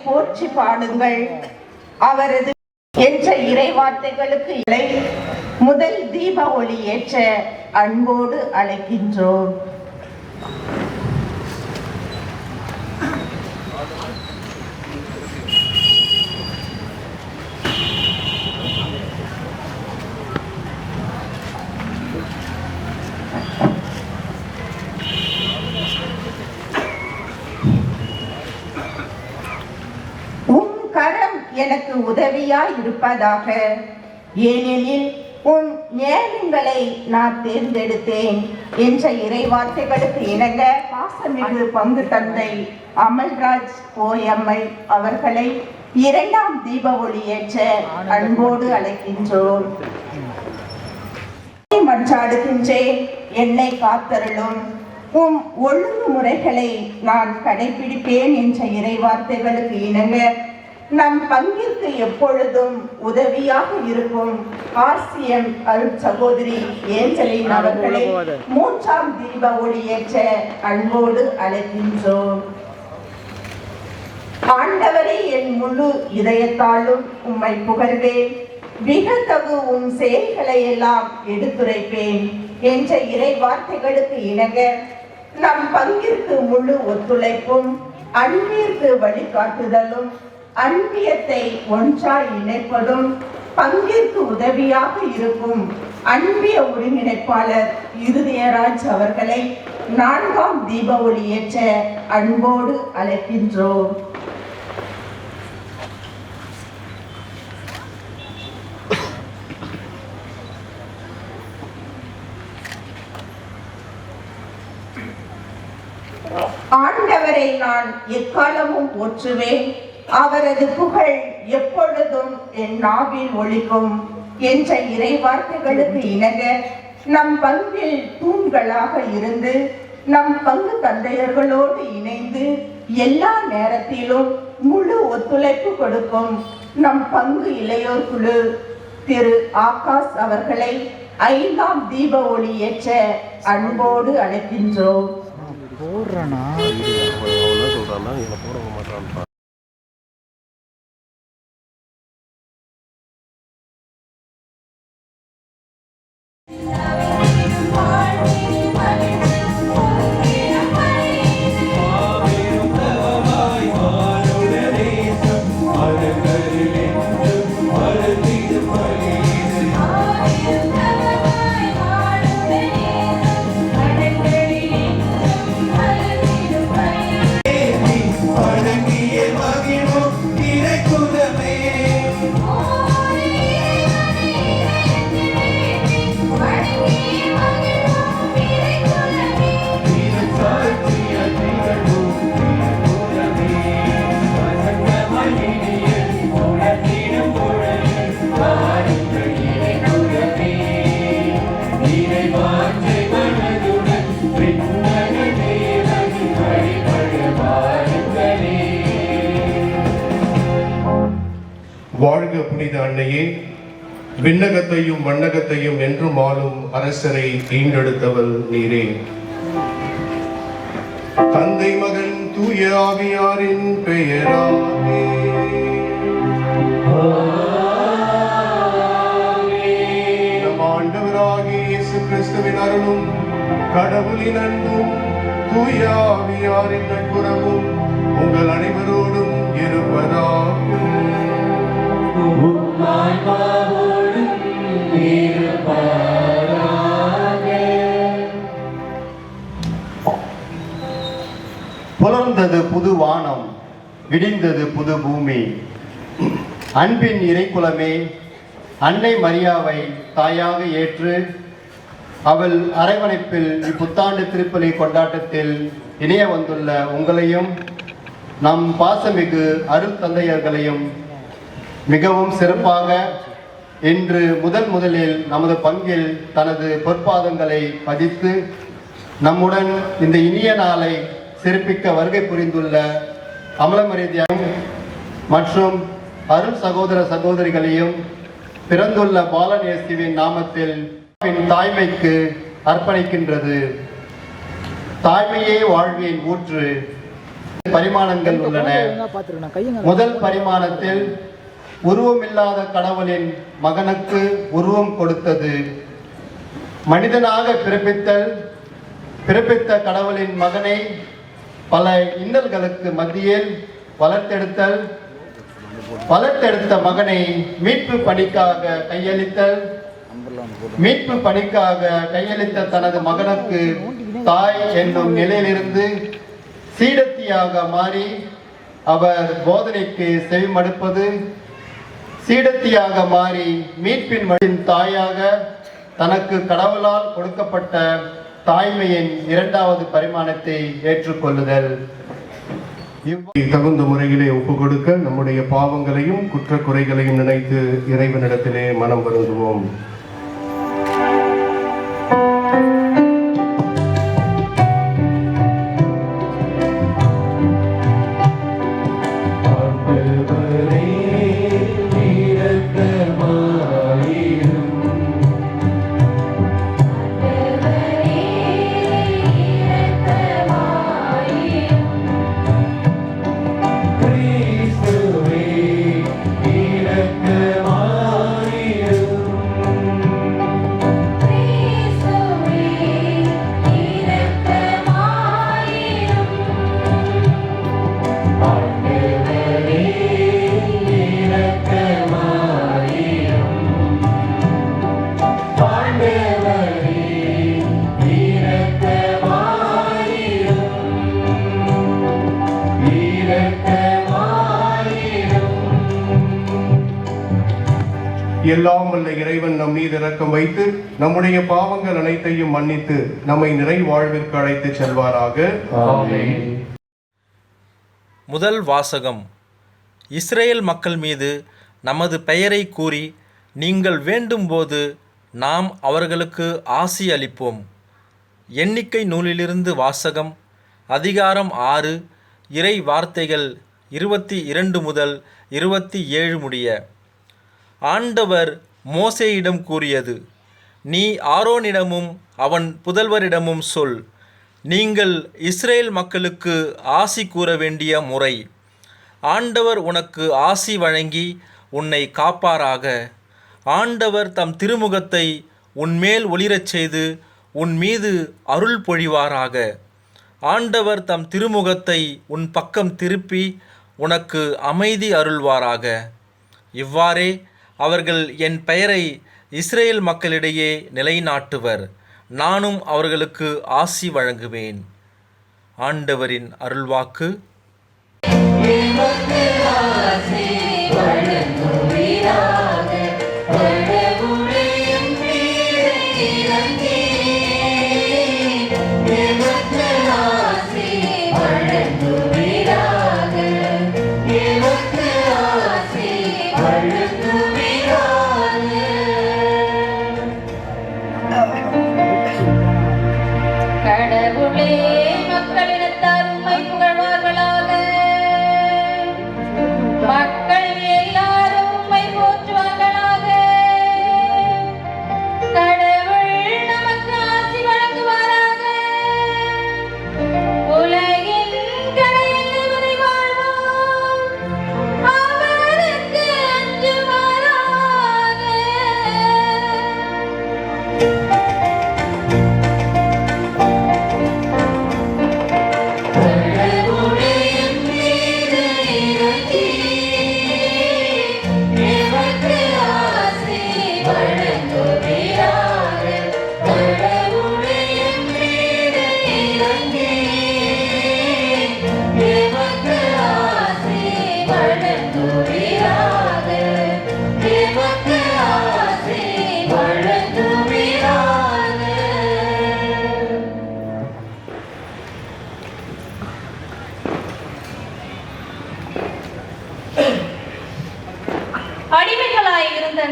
போற்றி பாடுங்கள். அவரது என்ற இறைவார்த்தைகளுக்கு முதல் தீப ஒளி ஏற்ற அன்போடு அழைக்கின்றோம். கரம் எனக்கு உதவியாய் இருப்பதாக, ஏனெனில் உன் ஞானங்களை நான் தேர்ந்தெடுத்தேன் என்ற இறைவார்த்தைகளுக்கு இணங்க பாசமிகு பங்கு தந்தை அமல்ராஜ் ஓஎம்ஐ அவர்களை இரண்டாம் தீப ஒளி ஏற்ற அன்போடு அழைக்கின்றோம். மன்றாடுகின்றேன், என்னை காத்தருளும். உம் ஒழுங்குமுறைகளை நான் கடைபிடிப்பேன் என்ற இறைவார்த்தைகளுக்கு இணங்க நம் பங்கிற்கு எப்பொழுதும் உதவியாக இருக்கும் ஆர்சிஎம் அருட் சகோதரி ஏஞ்சலின் அவர்களை மூன்றாம் தீப ஒளியேற்ற அன்போடு அழைக்கின்றோம். ஆண்டவரே, என் முழு இதயத்தாலும் உம்மை புகழ்வேன், விகழ்தகு உம் செயல்களை எல்லாம் எடுத்துரைப்பேன் என்ற இறை வார்த்தைகளுக்கு இணங்க நம் பங்கிற்கு முழு ஒத்துழைப்பும் அன்பிற்கு வழிகாட்டுதலும் அன்பியத்தை ஒன்றாய் இணைப்பதும் பங்கிற்கு உதவியாக இருக்கும் அன்பிய ஒருங்கிணைப்பாளர் இருதயராஜ் அவர்களை நான்காம் தீப ஒளி ஏற்ற அன்போடு அழைக்கின்றோம். ஆண்டவரை நான் எக்காலமும் போற்றுவேன், அவரது புகழ் எப்பொழுதும் என் நாவில் ஒலிக்கும் என்ற இறை வார்த்தைகளுக்கு இணங்க நம் பங்கில் தூண்களாக இருந்து நம் பங்கு தந்தையர்களோடு இணைந்து எல்லா நேரத்திலும் முழு ஒத்துழைப்பு கொடுக்கும் நம் பங்கு இளையோர் குழு திரு ஆகாஷ் அவர்களை ஐந்தாம் தீப ஒளி ஏற்ற அன்போடு அழைக்கின்றோம். வாழ்க புனித அன்னையே, விண்ணகத்தையும் மண்ணகத்தையும் என்றும் ஆளும் அரசரை ஈண்டெடுத்தவள் நீரே. தந்தை மகன் தூய ஆவியாரின் பெயராலே நம் ஆண்டவராகிய இயேசு கிறிஸ்துவின் அருளும் கடவுளின் அன்பும் தூய ஆவியாரின் நட்புறவும் உங்கள் அனைவரோடும் இருப்பதாகும். புலர்ந்தது புது வானம், விடிந்தது புது பூமி. அன்பின் இறைக்குலமே, அன்னை மரியாவை தாயாக ஏற்று அவள் அரவணைப்பில் இப்புத்தாண்டு திருப்பலி கொண்டாட்டத்தில் இணைய வந்துள்ள உங்களையும் நம் பாசமிகு அருள் தந்தையர்களையும் மிகவும் சிறப்பாக இன்று முதலில் நமது பங்கில் தனது பொற்பாதங்களை பதித்து நம்முடன் இந்த இனிய நாளை சிறப்பிக்க வருகை புரிந்துள்ள அமலமரியாதையும் மற்றும் அருள் சகோதர சகோதரிகளையும் பிறந்துள்ள பாலநேசுவின் நாமத்தில் தாய்மைக்கு அர்ப்பணிக்கின்றது. தாய்மையே வாழ்வின் ஊற்று. பரிமாணங்கள் உள்ளன. முதல் பரிமாணத்தில் உருவமில்லாத கடவுளின் மகனுக்கு உருவம் கொடுத்தது. மனிதனாக பிறப்பித்த கடவுளின் மகனை பல இன்னல்களுக்கு மத்தியில் வளர்த்தெடுத்த மகனை மீட்பு பணிக்காக கையளித்த தனது மகனுக்கு தாய் என்னும் நிலையிலிருந்து சீடத்தியாக மாறி அவர் போதனைக்கு செவிமடுப்பது, சீடத்தியாக மாறி மீட்பின் தாயாக தனக்கு கடவுளால் கொடுக்கப்பட்ட தாய்மையின் இரண்டாவது பரிமாணத்தை ஏற்றுக்கொள்ளுதல். தகுந்த முறையிலே ஒப்பு கொடுக்க நம்முடைய பாவங்களையும் குற்ற குறைகளையும் நினைத்து இறைவனிடத்திலே மனம் வருந்துவோம். எல்லாம் வல்ல இறைவன் நம் மீது இரக்கம் வைத்து நம்முடைய பாவங்கள் அனைத்தையும் மன்னித்து நம்மை நிறை வாழ்விற்கு அழைத்து செல்வாராக. ஆமென். முதல் வாசகம். இஸ்ரேல் மக்கள் மீது நமது பெயரை கூறி நீங்கள் வேண்டும்போது நாம் அவர்களுக்கு ஆசி அளிப்போம். எண்ணிக்கை நூலிலிருந்து வாசகம். அதிகாரம் 6, இறை வார்த்தைகள் 22 முதல் 27 முடிய. ஆண்டவர் மோசேயிடம் கூறியது: நீ ஆரோனிடமும் அவன் புதல்வரிடமும் சொல், நீங்கள் இஸ்ரேல் மக்களுக்கு ஆசி கூற வேண்டிய முறை. ஆண்டவர் உனக்கு ஆசி வழங்கி உன்னை காப்பாராக. ஆண்டவர் தம் திருமுகத்தை உன்மேல் ஒளிரச் செய்து உன் மீது அருள் பொழிவாராக. ஆண்டவர் தம் திருமுகத்தை உன் பக்கம் திருப்பி உனக்கு அமைதி அருள்வாராக. இவ்வாறே அவர்கள் என் பெயரை இஸ்ரேல் மக்களிடையே நிலைநாட்டுவர். நானும் அவர்களுக்கு ஆசி வழங்குவேன். ஆண்டவரின் அருள்வாக்கு.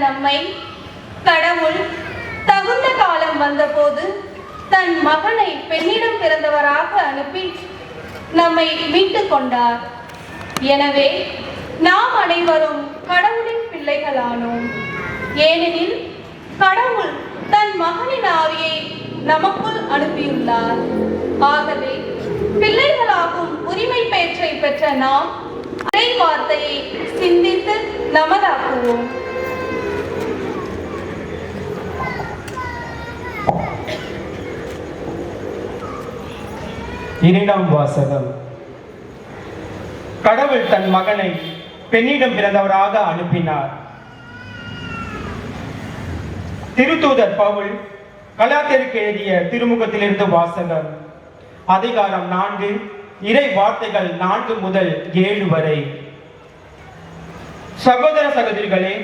நம்மை கடவுள் தகுந்த காலம் வந்தபோது தன் மகனை பெண்ணிடம் பிறந்தவராக அனுப்பி நம்மை மீட்டுக் கொண்டார். எனவே நாம் அனைவரும் கடவுளின் பிள்ளைகளானோம். ஏனெனில் கடவுள் தன் மகனின் ஆவியை நமக்குள் அனுப்பியுள்ளார். ஆகவே பிள்ளைகளாகும் உரிமை பேற்றை பெற்ற நாம் இறை வார்த்தையை சிந்தித்து நமதாக்குவோம். இரண்டாம் வாசகம். கடவுள் தன் மகனை பெண்ணிடம் பிறந்தவராக அனுப்பினார். திருத்தூதர் பவுல் கலாத்தியருக்கு எழுதிய திருமுகத்திலிருந்து வாசகம். அதிகாரம் 4, இறை வார்த்தைகள் 4 முதல் 7 வரை. சகோதர சகோதரிகளே,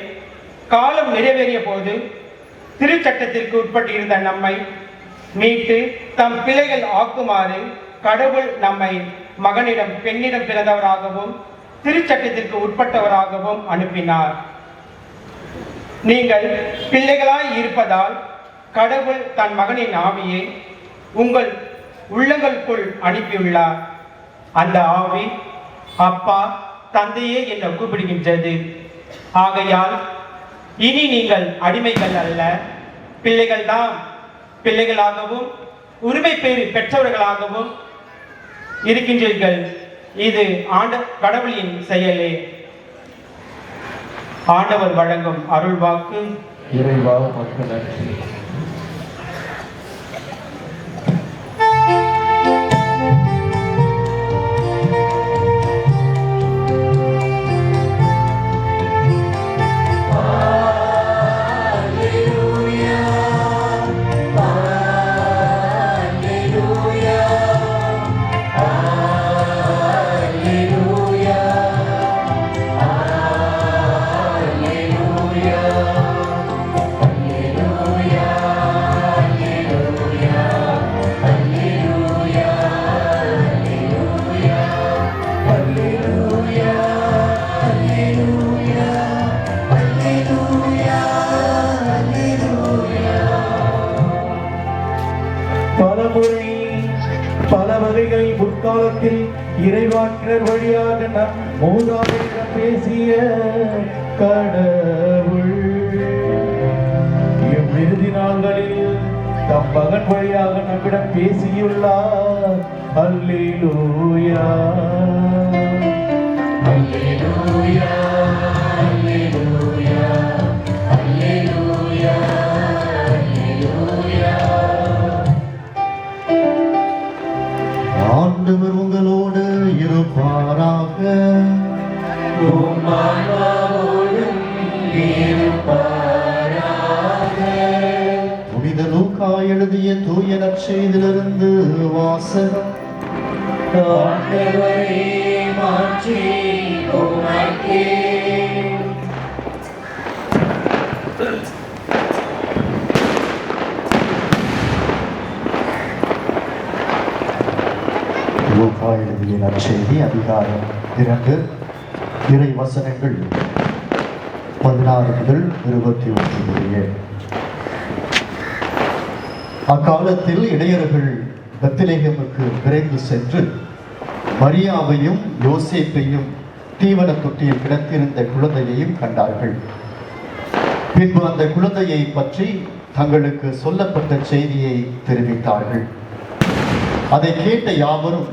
காலம் நிறைவேறிய போது திருச்சட்டத்திற்கு உட்பட்டிருந்த நம்மை மீட்டு தம் பிள்ளைகள் ஆக்குமாறு கடவுள் நம்மை மகனிடம் பெண்ணிடம் பிறந்தவராகவும் திருச்சட்டத்திற்கு உட்பட்டவராகவும் அனுப்பினார். நீங்கள் பிள்ளைகளாய் இருப்பதால் கடவுள் தன் மகனின் ஆவியை உங்கள் உள்ளங்களுக்குள் அனுப்பியுள்ளார். அந்த ஆவி அப்பா, தந்தையே என கூப்பிடுகின்றது. ஆகையால் இனி நீங்கள் அடிமைகள் அல்ல, பிள்ளைகள்தான். பிள்ளைகளாகவும் உரிமை பேறு பெற்றவர்களாகவும் இருக்கின்றீர்கள். இது கடவுளின் செயலே. ஆண்டவர் வழங்கும் அருள்வாக்கு. இறைவா உமக்கு நன்றி. பல வகைகளில் முற்காலத்தில் இறைவாக்கினர் வழியாக நம் மூதாதையரிடம் பேசிய கடவுள் இவ்விறுதி நாள்களில் தம் மகன் வழியாக நம்மிடம் பேசியுள்ளார். அல்லேலூயா, அல்லேலூயா, அல்லேலூயா, அல்லேலூயா, அல்லேலூயா. ஆண்டவர் உங்களோடு இருப்பாராக. புனித லூக்கா எழுதிய தூய நற்செய்தியிலிருந்து வாசகம். லூக்கா எழுதிய நற்செய்தி அதிகாரம் 2, இறை வசனங்கள் 16 முதல் 21 முடிய. அக்காலத்தில் இடையர்கள் பெத்லகேமுக்கு விரைந்து சென்று மரியாவையும் யோசேப்பையும் தீவன தொட்டியில் கிடத்திருந்த குழந்தையையும் கண்டார்கள். பின்பு அந்த குழந்தையை பற்றி தங்களுக்கு சொல்லப்பட்ட செய்தியை தெரிவித்தார்கள். அதை கேட்ட யாவரும்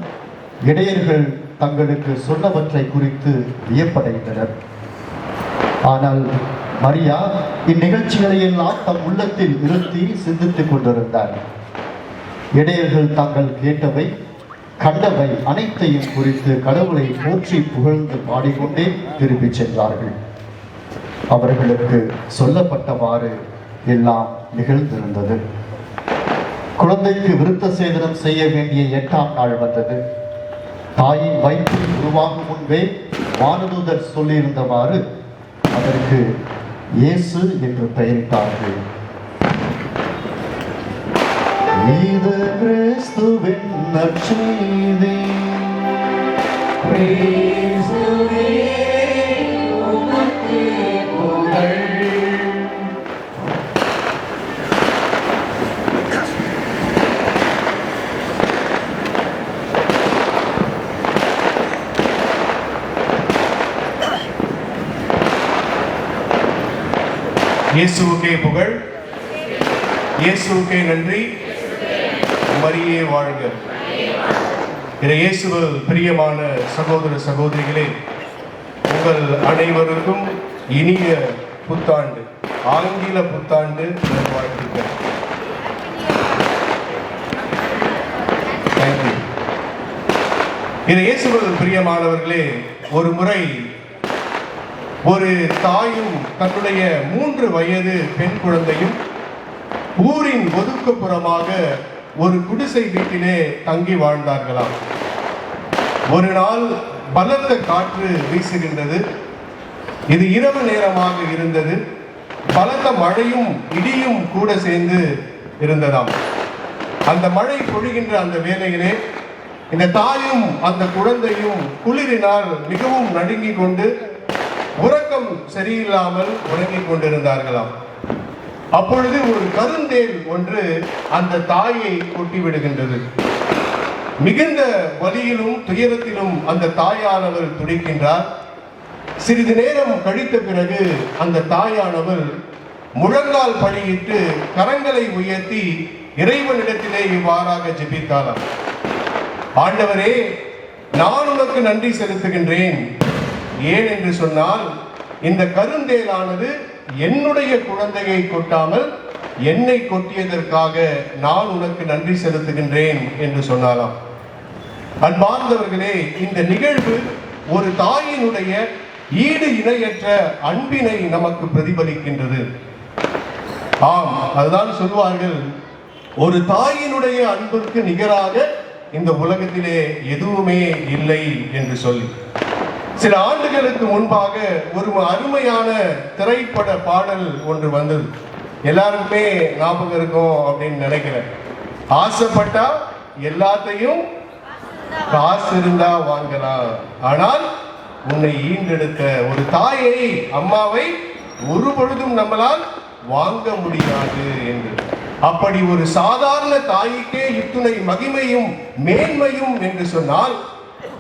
இடையர்கள் தங்களுக்கு சொன்னவற்றை குறித்து வியப்படைந்தனர். ஆனால் மரியா இந்நிகழ்ச்சிகளை எல்லாம் தம் உள்ளத்தில் நிறுத்தி சிந்தித்துக் கொண்டிருந்தார். இடையர்கள் தாங்கள் கேட்டவை கண்டவை அனைத்தையும் குறித்து கடவுளை போற்றி புகழ்ந்து பாடிக்கொண்டே திரும்பிச் சென்றார்கள். அவர்களுக்கு சொல்லப்பட்டவாறு எல்லாம் நிகழ்ந்திருந்தது. குழந்தைக்கு விருத்த சேதனம் செய்ய வேண்டிய 8ஆம் நாள் வந்தது. தாயின் வயிற்றில் உருவாகும் முன்பே வானதூதர் சொல்லியிருந்தவாறு அதற்கு இயேசு என்று பெயரிட்டார்கள். இது கிறிஸ்துவின் நற்செய்தி. இயேசுவுக்கே புகழ், இயேசுவுக்கே நன்றி, மரியே வாழ்க. இயேசுவில் பிரியமான சகோதர சகோதரிகளே, உங்கள் அனைவருக்கும் இனிய புத்தாண்டு, ஆங்கில புத்தாண்டு நல்வாழ்த்துக்கள். தேங்க்யூ. இயேசுவில் பிரியமானவர்களே, ஒரு முறை ஒரு தாயும் தன்னுடைய 3 வயது பெண் குழந்தையும் ஊரின் ஒதுக்குப்புறமாக ஒரு குடிசை வீட்டிலே தங்கி வாழ்ந்தார்களாம். ஒரு நாள் பலத்த காற்று வீசுகின்றது. இது இரவு நேரமாக இருந்தது. பலத்த மழையும் இடியும் கூட சேர்ந்து இருந்ததாம். அந்த மழை பொழிகின்ற அந்த வேளையிலே இந்த தாயும் அந்த குழந்தையும் குளிரினால் மிகவும் நடுங்கிக் கொண்டு உறக்கம் சரியில்லாமல் உறங்கிக் கொண்டிருந்தார்களாம். அப்பொழுது ஒரு கருந்தேல் ஒன்று அந்த தாயை கொட்டி விடுகின்றது. மிகுந்த வலியிலும் துயரத்திலும் அந்த தாயானவள் துடிக்கின்றார். சிறிது நேரம் கழித்த பிறகு அந்த தாயானவள் முழங்கால் படியிட்டு கரங்களை உயர்த்தி இறைவனிடத்திலே இவ்வாறாக ஜெபித்தாளாம். ஆண்டவரே, நான் உனக்கு நன்றி செலுத்துகின்றேன். ஏன் என்று சொன்னால், இந்த கருந்தேலானது என்னுடைய குழந்தையை கொட்டாமல் என்னை கொட்டியதற்காக நான் உனக்கு நன்றி செலுத்துகின்றேன் என்று சொன்னாலாம். அன்பார்ந்தவர்களே, இந்த நிகழ்வு ஒரு தாயினுடைய ஈடு இணையற்ற அன்பினை நமக்கு பிரதிபலிக்கின்றது. ஆம், அதுதான் சொல்வார்கள், ஒரு தாயினுடைய அன்பிற்கு நிகராக இந்த உலகத்திலே எதுவுமே இல்லை என்று சொல்லி. சில ஆண்டுகளுக்கு முன்பாக ஒரு அருமையான திரைப்பட பாடல் ஒன்று வந்தது. எல்லாருக்குமே ஞாபகம் இருக்கும் அப்படின்னு நினைக்கிறேன். ஆசைப்பட்டா எல்லாத்தையும் காசு இருந்தா வாங்கலாம், ஆனால் உன்னை ஈண்டெடுத்த ஒரு தாயை, அம்மாவை ஒரு பொழுதும் நம்மளால் வாங்க முடியாது என்று. அப்படி ஒரு சாதாரண தாய்க்கே இத்துணை மகிமையும் மேன்மையும் என்று சொன்னால்,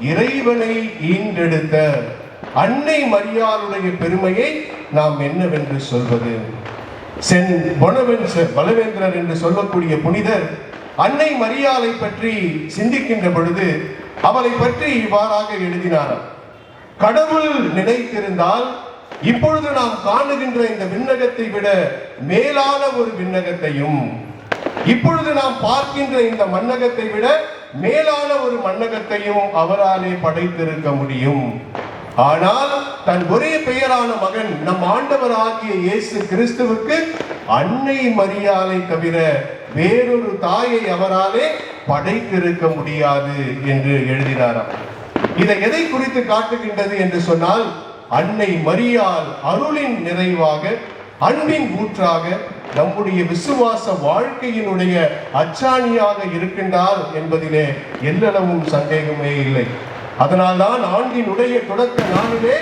இறைவனை ஈண்டெடுத்த அன்னை மரியாளுடைய பெருமையை நாம் என்னவென்று சொல்வது? சென்ட் பலவேந்திரர் என்று சொல்லக்கூடிய புனிதர் அன்னை மரியாளை பற்றி சிந்திக்கின்ற பொழுது அவளை பற்றி இவ்வாறாக எழுதினார். கடவுள் நினைத்திருந்தால் இப்பொழுது நாம் காணுகின்ற இந்த விண்ணகத்தை விட மேலான ஒரு விண்ணகத்தையும், இப்பொழுது நாம் பார்க்கின்ற இந்த மண்ணகத்தை விட மேலான ஒரு மண்ணகத்தையும் அவராலே படைத்திருக்க முடியும். ஆனால் தன் ஒரே பெயரான மகன் நம் ஆண்டவராகிய இயேசு கிறிஸ்துவுக்கு அன்னை மரியாளை தவிர வேறொரு தாயை அவராலே படைத்திருக்க முடியாது என்று எழுதினாராம். இதை எதை குறித்து காட்டுகின்றது என்று சொன்னால், அன்னை மரியாள் அருளின் நிறைவாக, அன்பின் ஊற்றாக, நம்முடைய விசுவாச வாழ்க்கையினுடைய அச்சாணியாக இருக்கின்றார் என்பதிலே எல்லளவும் சந்தேகமே இல்லை. அதனால்தான் ஆண்டினுடைய தொடக்க நாளிலே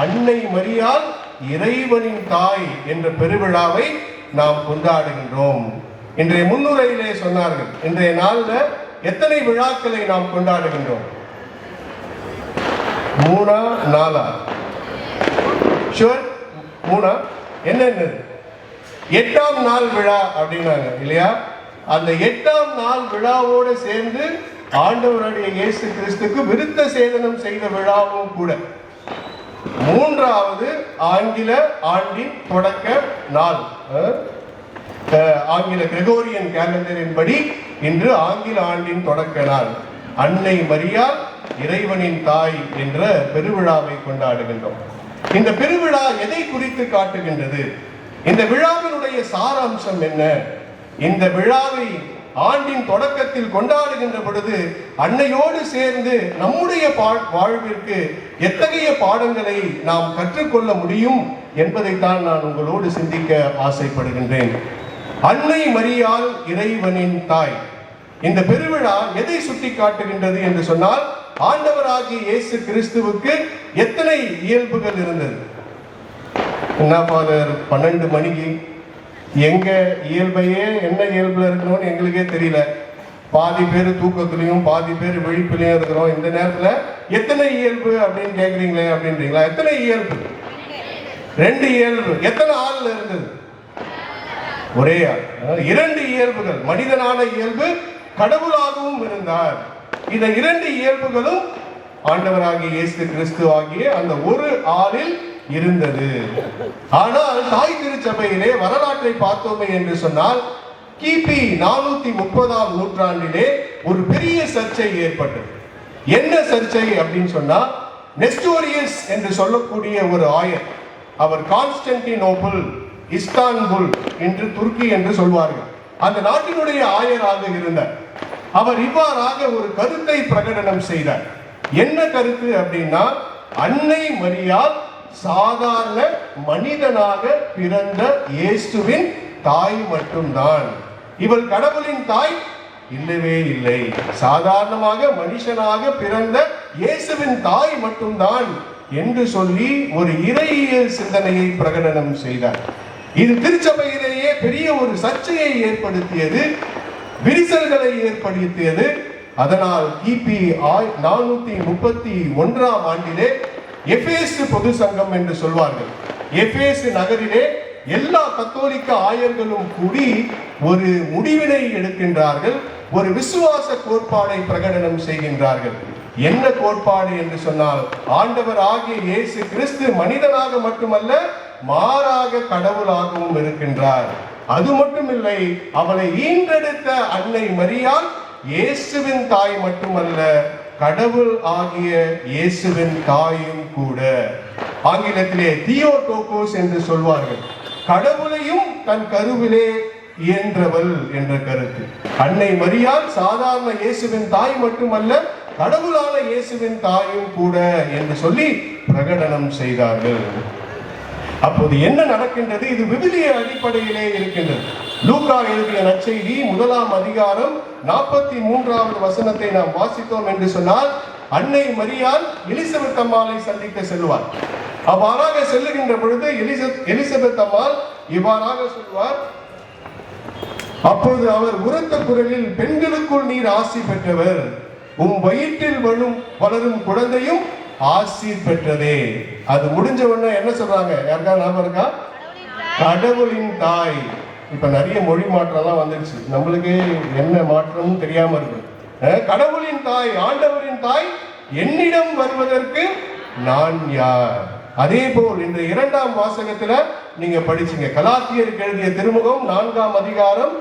அன்னை மரியாள் இறைவனின் தாய் என்ற பெருவிழாவை நாம் கொண்டாடுகின்றோம். இன்றைய முன்னுரையிலே சொன்னார்கள், இன்றைய நாள்ல எத்தனை விழாக்களை நாம் கொண்டாடுகின்றோம்? 3 4 ஷுவர் 3 என்னென்ன? 8ஆம் நாள் விழா அப்படின்னாங்க இல்லையா? அந்த 8ஆம் நாள் விழாவோடு சேர்ந்து ஆண்டவருடைய இயேசு கிறிஸ்துக்கு விருத்த சேதனம் செய்த விழாவும் கூட. 3வது ஆங்கில ஆண்டின் தொடக்க நாள். ஆங்கில கிரெகோரியன் கேலண்டரின் படி இன்று ஆங்கில ஆண்டின் தொடக்க நாள். அன்னை மரியாள் இறைவனின் தாய் என்ற பெருவிழாவை கொண்டாடுகின்றோம். இந்த பெருவிழா எதை குறித்து காட்டுகின்றது? இந்த விழாவினுடைய சாராம்சம் என்ன? இந்த விழாவை ஆண்டின் தொடக்கத்தில் கொண்டாடுகின்ற பொழுது அன்னையோடு சேர்ந்து நம்முடைய வாழ்விற்கு எத்தகைய பாடங்களை நாம் கற்றுக்கொள்ள முடியும் என்பதைத்தான் நான் உங்களோடு சிந்திக்க ஆசைப்படுகின்றேன். அன்னை மரியாள் இறைவனின் தாய். இந்த பெருவிழா எதை சுட்டி காட்டுகின்றது என்று சொன்னால், ஆண்டவராகிய இயேசு கிறிஸ்துவுக்கு எத்தனை இயல்புகள் இருந்தது? என்ன ஃபாதர் 12 மணிக்கு எங்க இயல்பையே என்ன இயல்புல இருக்கணும்னு எங்களுக்கே தெரியல. பாதி பேர் தூக்கத்திலையும் பாதி பேர் விழிப்பிலையும் இருக்கிறோம். இந்த நேரத்துல எத்தனை இயல்பு அப்படின்னு கேக்குறீங்களே அப்படின்றீங்களா? எத்தனை இயல்பு? 2 இயல்பு. எத்தனை ஆள்ல இருந்தது? ஒரே ஆள். 2 இயல்புகள். மனிதனான இயல்பு, கடவுளாகவும் இருந்தார். இந்த இரண்டு இயல்புகளும் ஆண்டவராகிய இயேசு கிறிஸ்து ஆகிய அந்த ஒரு ஆளில் இருந்தது. ஆனால் தாய் திருச்சபையிலே வரலாற்றை பார்த்தோமே என்று சொன்னால் கிபி 430ஆம் நூற்றாண்டிலே ஒரு பெரிய சர்ச்சை ஏற்பட்டது. என்ன சர்ச்சை அப்படின்னு சொன்னா, நெஸ்டோரியஸ் என்று சொல்லக்கூடிய ஒரு ஆயர், அவர் கான்ஸ்டன்டினோபிள், இஸ்தான்புல் என்று துருக்கி என்று சொல்வார்கள், அந்த நாட்டினுடைய ஆயராக இருந்தார். அவர் இவ்வாறாக ஒரு கருத்தை பிரகடனம் செய்தார். என்ன கருத்து அப்படின்னா, அன்னை மரியாள் சாதாரண மனிதனாக பிறந்த இயேசுவின் தாய் மட்டும்தான், இவள் கடவுளின் தாய் இல்லவே இல்லை, சாதாரணமாக மனுஷனாக பிறந்த இயேசுவின் தாய் மட்டும்தான் என்று சொல்லி ஒரு இறையியல் சிந்தனையை பிரகடனம் செய்தார். இது திருச்சபையிலேயே பெரிய ஒரு சர்ச்சையை ஏற்படுத்தியது, விரிசல்களை ஏற்படுத்தியது. அதனால் கிபி 431ஆம் ஆண்டிலே எபேசு பொது சங்கம் என்று சொல்வார்கள், எபேசு நகரிலே எல்லா கத்தோலிக்க ஆயர்களும் கூடி ஒரு முடிவினை எடுக்கின்றார்கள், ஒரு விசுவாச கோட்பாடை பிரகடனம் செய்கின்றார்கள். என்ன கோட்பாடு என்று சொன்னால், ஆண்டவர் ஆகிய இயேசு கிறிஸ்து மனிதனாக மட்டுமல்ல, மாறாக கடவுளாகவும் இருக்கின்றார். அது மட்டுமில்லை, அவளை ஈன்றெடுத்த அன்னை மரியாள் இயேசுவின் தாய் மட்டுமல்ல, கடவுள் ஆகிய இயேசுவின் தாயும் கூட. ஆங்கிலத்திலே தியோடோகோஸ் என்று சொல்வார்கள், கடவுளையும் தன் கருவிலே இயன்றவள் என்ற கருத்து. அன்னை மரியாள் சாதாரண இயேசுவின் தாய் மட்டுமல்ல, கடவுளான இயேசுவின் தாயும் கூட என்று சொல்லி பிரகடனம் செய்தார்கள். அப்போது என்ன நடக்கின்றது? இது விவிலிய அடிப்படையிலே இருக்கின்றது. லூக்கா எழுதிய நற்செய்தி 1ஆம் அதிகாரம் 43வது வசனத்தை நாம் வாசித்தோம் என்று சொன்னால், அன்னை மரியாள் எலிசபெத் அம்மாளை சந்திக்க செல்வார். அவ்வாறாக செல்லுகின்ற பொழுது எலிசபெத் அம்மாள் இவ்வாறாக சொல்வார், அப்போது அவர் உரத்த குரலில், பெண்களுக்குள் நீர் ஆசி பெற்றவர், உம் வயிற்றில் வளரும் குழந்தையும் ஆசி பெற்றதே. அது முடிஞ்ச உடனே என்ன சொல்றாங்க? யாருக்கா ஞாபகம் இருக்கா? கடவுளின் தாய். இப்ப நிறைய மொழி மாற்றம்லாம் வந்துருச்சு, நம்மளுக்கு என்ன மாற்றமும் தெரியாம இருக்கு. கடவுளின் தாய், ஆண்டவரின் தாய், என்னிடம் வருவதற்கு நான் யார்? அதே போல் இந்த 2ஆம் வாசகத்துல நீங்க படிச்சீங்க, கலாத்தியருக்கு எழுதிய திருமுகம் 4ஆம் அதிகாரம்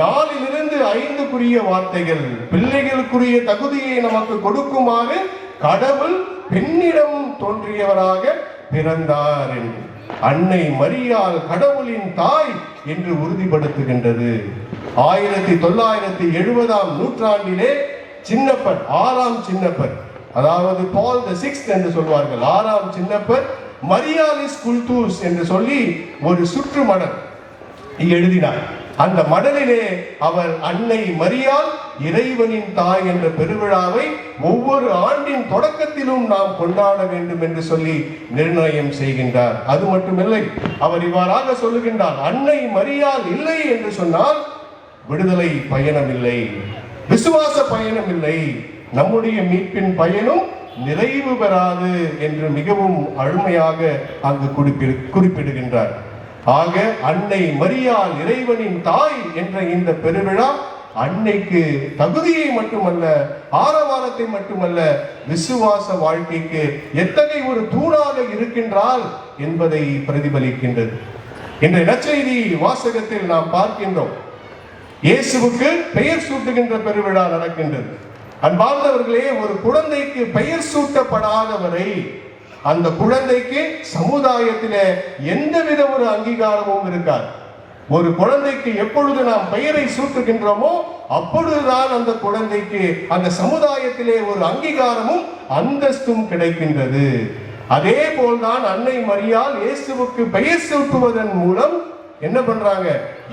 4லிருந்து 5 வார்த்தைகள், பிள்ளைகளுக்குரிய தகுதியை நமக்கு கொடுக்குமாறு கடவுள் பெண்ணிடம் தோன்றியவராக பிறந்தார் என்று அன்னை மரியாள் கடவுளின் தாய் என்று உறுதிப்படுத்துகின்றது. 1970ஆம் நூற்றாண்டிலே சின்னப்பர், 6ஆம் சின்னப்பர், அதாவது பால் தி 6th என்று சொல்வார்கள், 6ஆம் சின்னப்பர் மரியாலிஸ் குல்தூஸ் என்று சொல்லி ஒரு சுற்று மடல் எழுதினார். அந்த மடலிலே அவர் அன்னை மரியாள் இறைவனின் தாய் என்ற பெருவிழாவை ஒவ்வொரு ஆண்டின் தொடக்கத்திலும் நாம் கொண்டாட வேண்டும் என்று சொல்லி நிர்ணயம் செய்கின்றார். அது மட்டுமில்லை, அவர் இவ்வாறாக சொல்லுகின்றார், அன்னை மரியாள் இல்லை என்று சொன்னால் விடுதலை பயணம் இல்லை, விசுவாச பயணம் இல்லை, நம்முடைய மீட்பின் பயனும் நிறைவு பெறாது என்று மிகவும் அருமையாக அங்கு குறிப்பிடுகின்றார். ஆக அன்னை மரியாள் இறைவனின் தாய் என்ற இந்த பெருவிழா அன்னைக்கு தகுதியை மட்டுமல்ல, ஆரவாரத்தை மட்டுமல்ல, விசுவாச வாழ்க்கைக்கு எத்தகைய ஒரு தூணாக இருக்கின்றாள் என்பதை பிரதிபலிக்கின்றது. இன்றைய நற்செய்தி வாசகத்தில் நாம் பார்க்கின்றோம், இயேசுவுக்கு பெயர் சூட்டுகின்ற பெருவிழா நடக்கின்றது. அன்பார்ந்தவர்களே, ஒரு குழந்தைக்கு பெயர் சூட்டப்படாதவரை அந்த குழந்தைக்கு சமுதாயத்திலே எந்தவித ஒரு அங்கீகாரமும் இருக்காது. ஒரு குழந்தைக்கு எப்பொழுது நாம் பெயரை சூட்டுகின்றோமோ அப்பொழுதுதான் அந்த குழந்தைக்கு அந்த சமுதாயத்திலே ஒரு அங்கீகாரமும் அந்தஸ்தும் கிடைக்கின்றது. அதே போல்தான் அன்னை மரியாள் இயேசுவுக்கு பெயர் சூட்டுவதன் மூலம் என்ன பண்றாங்க?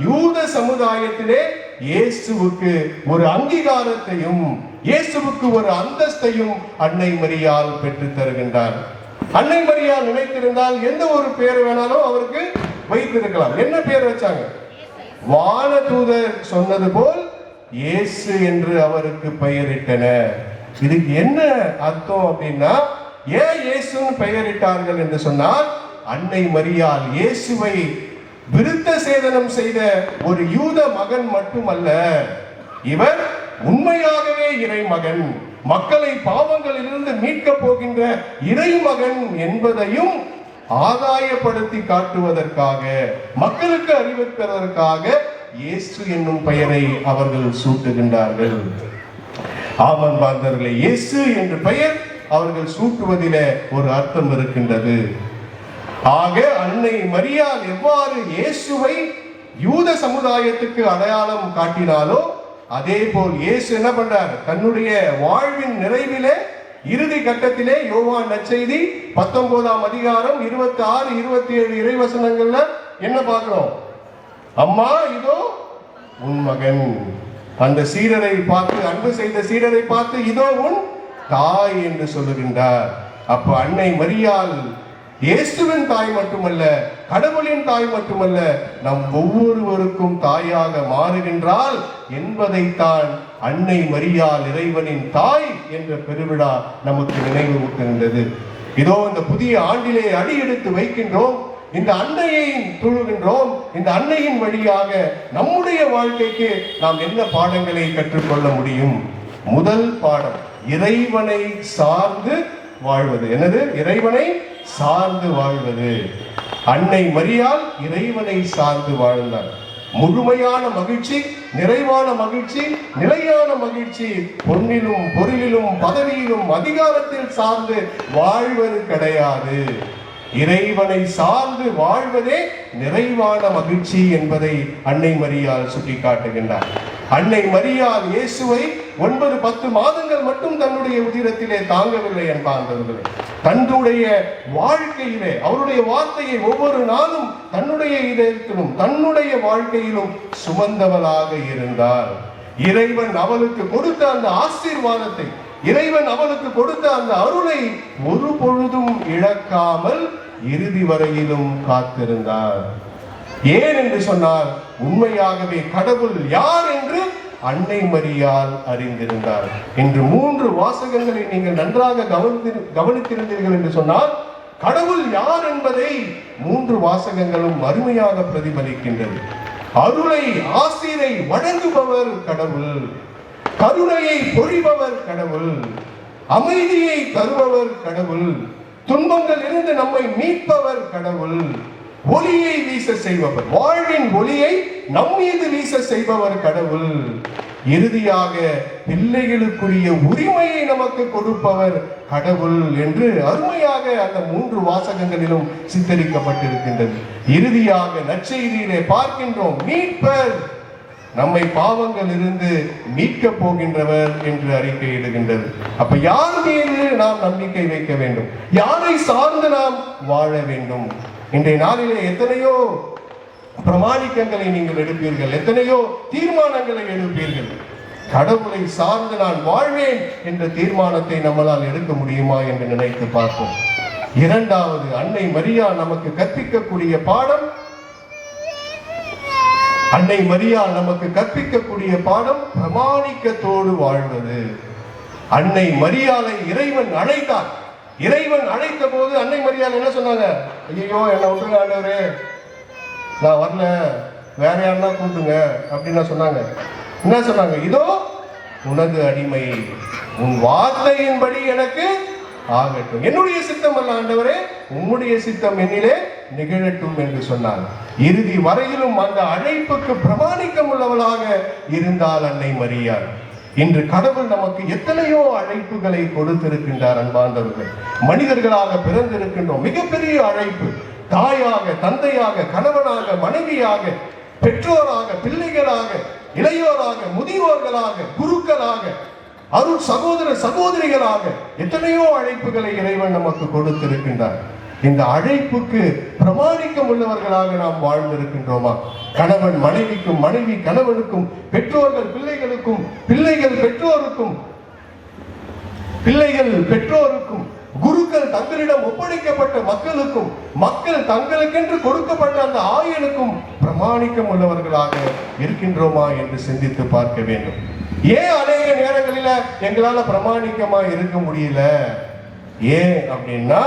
யூத சமுதாயத்திலே இயேசுவுக்கு ஒரு அங்கீகாரத்தையும் இயேசுவுக்கு ஒரு அந்தஸ்தையும் அன்னை மரியாள் பெற்று தருகின்றார். அன்னை மரியாள் நினைத்திருந்தால் எந்த ஒரு பேர் வேணாலும் அவருக்கு வைத்திருக்கலாம். என்ன பேர் வச்சாங்க? வானதூதர் சொன்னது போல் இயேசு என்று அவருக்கு பெயரிட்டனர். இதுக்கு என்ன அர்த்தம் அப்படின்னா, ஏன் இயேசுன்னு பெயரிட்டார்கள் என்று சொன்னால், அன்னை மரியாள் இயேசுவை விருத்த சேதனம் செய்த ஒரு யூத மகன் மட்டுமல்ல, இவர் உண்மையாகவே இறை மகன், மக்களை பாவங்களிலிருந்து மீட்கப் போகின்ற இறைமகன் என்பதையும் ஆதாயப்படுத்தி காட்டுவதற்காக, மக்களுக்கு அறிவிப்பதற்காக இயேசு என்னும் பெயரை அவர்கள் சூட்டுகின்றார்கள். ஆமன் பாந்தர்களே, இயேசு என்ற பெயர் அவர்கள் சூட்டுவதிலே ஒரு அர்த்தம் இருக்கின்றது. ஆக அன்னை மரியாள் எவ்வாறு இயேசுவை யூத சமுதாயத்துக்கு அடையாளம் காட்டினாலோ அதே போல் இயேசு என்ன பண்றார், தன்னுடைய வாழ்வின் நிறைவிலே இறுதி கட்டத்திலே யோவான் நற்செய்தி 19ஆம் அதிகாரம் 26, 27 இறைவசனங்கள்ல என்ன பார்க்கிறோம்? அம்மா இதோ உன் மகன். அந்த சீடரை பார்த்து, அன்பு செய்த சீடரை பார்த்து இதோ உன் தாய் என்று சொல்லுகின்றார். அப்ப அன்னை மரியாள் இயேசுவின் தாய் மட்டுமல்ல, கடவுளின் தாய் மட்டுமல்ல, நம் ஒவ்வொருவருக்கும் தாயாக மாறுகின்றாள் என்பதைத்தான் அன்னை மரியாள் இறைவனின் தாய் என்ற பெருவிழா நமக்கு நினைவூட்டுகின்றது. இதோ இந்த புதிய ஆண்டிலே அடி எடுத்து வைக்கின்றோம். இந்த அன்னையை தொழுகின்றோம். இந்த அன்னையின் வழியாக நம்முடைய வாழ்க்கைக்கு நாம் என்ன பாடங்களை கற்றுக்கொள்ள முடியும்? முதல் பாடம், இறைவனை சார்ந்து வாழ்வது. என்னது? இறைவனை சார்ந்து வாழ்வது. அன்னை மரியாள் இறைவனை சார்ந்து வாழ்ந்தார். முழுமையான மகிழ்ச்சி, நிறைவான மகிழ்ச்சி, நிலையான மகிழ்ச்சி பொன்னிலும் பொருளிலும் பதவியிலும் அதிகாரத்தில் சார்ந்து வாழ்வது கிடையாது. இறைவனை சார்ந்து வாழ்வதே நிறைவான மகிழ்ச்சி என்பதை அன்னை மரியாள் சுட்டிக்காட்டுகின்றார். அன்னை மரியாள் இயேசுவை 9-10 மாதங்கள் மட்டும் தன்னுடைய உதிரத்திலே தாங்கவில்லை என்பார்கள். தன்னுடைய வாழ்க்கையிலே அவருடைய வார்த்தையை ஒவ்வொரு நாளும் தன்னுடைய இதயத்திலும் தன்னுடைய வாழ்க்கையிலும் சுமந்தவளாக இருந்தார். இறைவன் அவளுக்கு கொடுத்த அந்த ஆசீர்வாதத்தை, இறைவன் அவளுக்கு கொடுத்த அந்த அருளை ஒரு பொழுதும் இழக்காமல் இறுதி வரையிலும் காத்திருந்தார். ஏன் என்று சொன்னால், உண்மையாகவே கடவுள் யார் என்று அன்னை மரியாள் அறிந்திருந்தார். இன்று 3 வாசகங்களை நீங்கள் நன்றாக கவனித்திருந்தீர்கள் என்று சொன்னால், கடவுள் யார் என்பதை 3 வாசகங்களும் அருமையாக பிரதிபலிக்கின்றது. அருளை, ஆசீரை வழங்குபவர் கடவுள், கருணையை பொழிபவர் கடவுள், அமைதியை தருபவர் கடவுள், துன்பங்கள் இருந்து நம்மை மீட்பவர் கடவுள், ஒளியை வீச செய்பவர், வாழ்வின் ஒளியை நம்மீது வீச செய்பவர் கடவுள், இறுதியாக பிள்ளைகளுக்குரிய உரிமையை நமக்கு கொடுப்பவர் கடவுள் என்று அருமையாக அந்த 3 வாசகங்களிலும் சித்தரிக்கப்பட்டிருக்கின்றது. இறுதியாக நற்செய்தியிலே பார்க்கின்றோம், மீட்பர், நம்மை பாவங்கள் இருந்து மீட்க போகின்றவர் என்று அறிக்கையிடுகின்றது. அப்ப யார் மீது நாம் நம்பிக்கை வைக்க வேண்டும்? யாரை சார்ந்து நாம் வாழ வேண்டும்? இன்றைய நாளிலே எத்தனையோ பிரமாணிக்கங்களை நீங்கள் எடுப்பீர்கள், எத்தனையோ தீர்மானங்களை எடுப்பீர்கள். கடவுளை சார்ந்து நான் வாழ்வேன் என்ற தீர்மானத்தை நம்மளால் எடுக்க முடியுமா என்று நினைத்து பார்ப்போம். இரண்டாவது, அன்னை மரியாள் நமக்கு கற்பிக்கக்கூடிய பாடம், அன்னை மரியாள் நமக்கு கற்பிக்கக்கூடிய பாடம் பிரமாணிக்கத்தோடு வாழ்வது. அன்னை மரியாளை இறைவன் அழைத்தார். இறைவன் அழைத்த போது அன்னை மரியாள் என்ன சொன்னாங்க? ஐயோ, என்ன விட்டுருங்க ஆண்டவரே, நான் வரல, வேற யாருன்னா கூட்டுங்க அப்படின்னு சொன்னாங்க. என்ன சொன்னாங்க? இதோ உனது அடிமை, உன் வார்த்தையின்படி எனக்கு ஆகட்டும், என்னுடைய சித்தம் அல்ல ஆண்டவரே, உம்முடைய சித்தம் என்னிலே நிகழட்டும் என்று சொன்னார். இறுதி வரையிலும் அந்த அழைப்புக்கு பிரமாணிக்கம் உள்ளவளாக இருந்தால் அன்னை மரியாள். இன்று கடவுள் நமக்கு எத்தனையோ அழைப்புகளை கொடுத்திருக்கின்றார். அன்பார்ந்தவர்கள், மனிதர்களாக பிறந்திருக்கின்றோம். மிகப்பெரிய அழைப்பு, தாயாக, தந்தையாக, கணவனாக, மனைவியாக, பெற்றோராக, பிள்ளைகளாக, இளையோராக, முதியோர்களாக, குருக்களாக, அருள் சகோதர சகோதரிகளாக எத்தனையோ அழைப்புகளை இறைவன் நமக்கு கொடுத்திருக்கின்றார். இந்த அழைப்புக்கு பிரமாணிக்கம் உள்ளவர்களாக நாம் வாழ்ந்திருக்கின்றோமா? கணவன் மனைவிக்கும், மனைவி கணவனுக்கும், பெற்றோர்கள் பிள்ளைகளுக்கும், பிள்ளைகள் பெற்றோருக்கும், பிள்ளைகள் பெற்றோருக்கும், குருக்கள் தங்களிடம் ஒப்படைக்கப்பட்ட மக்களுக்கும், மக்கள் தங்களுக்கென்று கொடுக்கப்பட்ட அந்த ஆயனுக்கும் பிரமாணிக்கம் உள்ளவர்களாக இருக்கின்றோமா என்று சிந்தித்து பார்க்க வேண்டும். ஏன் அநேக நேரங்களில எங்களால பிரமாணிக்கமா இருக்க முடியல? ஏன் அப்படின்னா,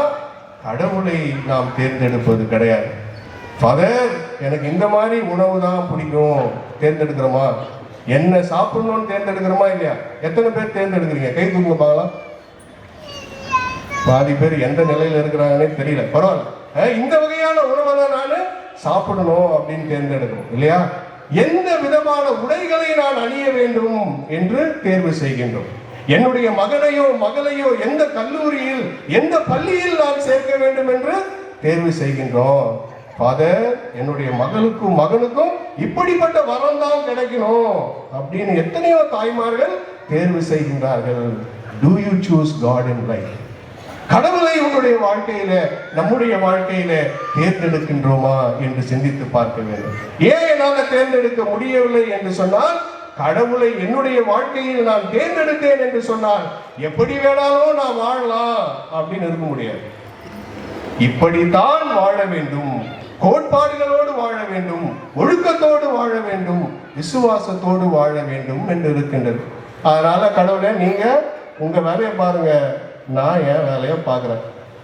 கடவுளை நாம் தேர்ந்தெடுப்பது கிடையாது. ஃபாதர், எனக்கு இந்த மாதிரி உணவு தான் பிடிக்கும், தேர்ந்தெடுக்கிறோமா? என்ன சாப்பிடணும்னு தேர்ந்தெடுக்கிறோமா இல்லையா? எத்தனை பேர் தேர்ந்தெடுக்கிறீங்க? கை தூங்க பார்க்கலாம். பாதி பேர் எந்த நிலையில இருக்கிறாங்கன்னே தெரியல. பரவாயில்ல, இந்த வகையான உணவை தான் நான் சாப்பிடணும் அப்படின்னு தேர்ந்தெடுக்கணும் இல்லையா? எந்த விதமான உடைகளை நான் அணிய வேண்டும் என்று தேர்வு செய்கின்றோம். என்னுடைய மகனையோ மகளையோ எந்த கல்லூரியில் எந்த பள்ளியில் நான் சேர்க்க வேண்டும் என்று தேர்வு செய்கின்றோம். ஃபாதர், என்னுடைய மகளுக்கும் மகனுக்கும் இப்படிப்பட்ட வரம் தான் கிடைக்கணும் அப்படின்னு எத்தனையோ தாய்மார்கள் தேர்வு செய்கின்றார்கள். Do you choose God in life? கடவுளை உன்னுடைய வாழ்க்கையில, நம்முடைய வாழ்க்கையில தேர்ந்தெடுக்கின்றோமா என்று சிந்தித்து பார்க்க வேண்டும். ஏன் என்னால் தேர்ந்தெடுக்க முடியவில்லை என்று சொன்னால், கடவுளை என்னுடைய வாழ்க்கையில் நான் தேர்ந்தெடுத்தேன் என்று சொன்னால் எப்படி வேணாலும் நான் வாழலாம் அப்படின்னு இருக்க முடியாது. இப்படித்தான் வாழ வேண்டும், கோட்பாடுகளோடு வாழ வேண்டும், ஒழுக்கத்தோடு வாழ வேண்டும், விசுவாசத்தோடு வாழ வேண்டும் என்று இருக்கின்றது. அதனால கடவுளை, நீங்க உங்க வேலையை பாருங்க, நான் என் வேலையை பார்க்குறேன்.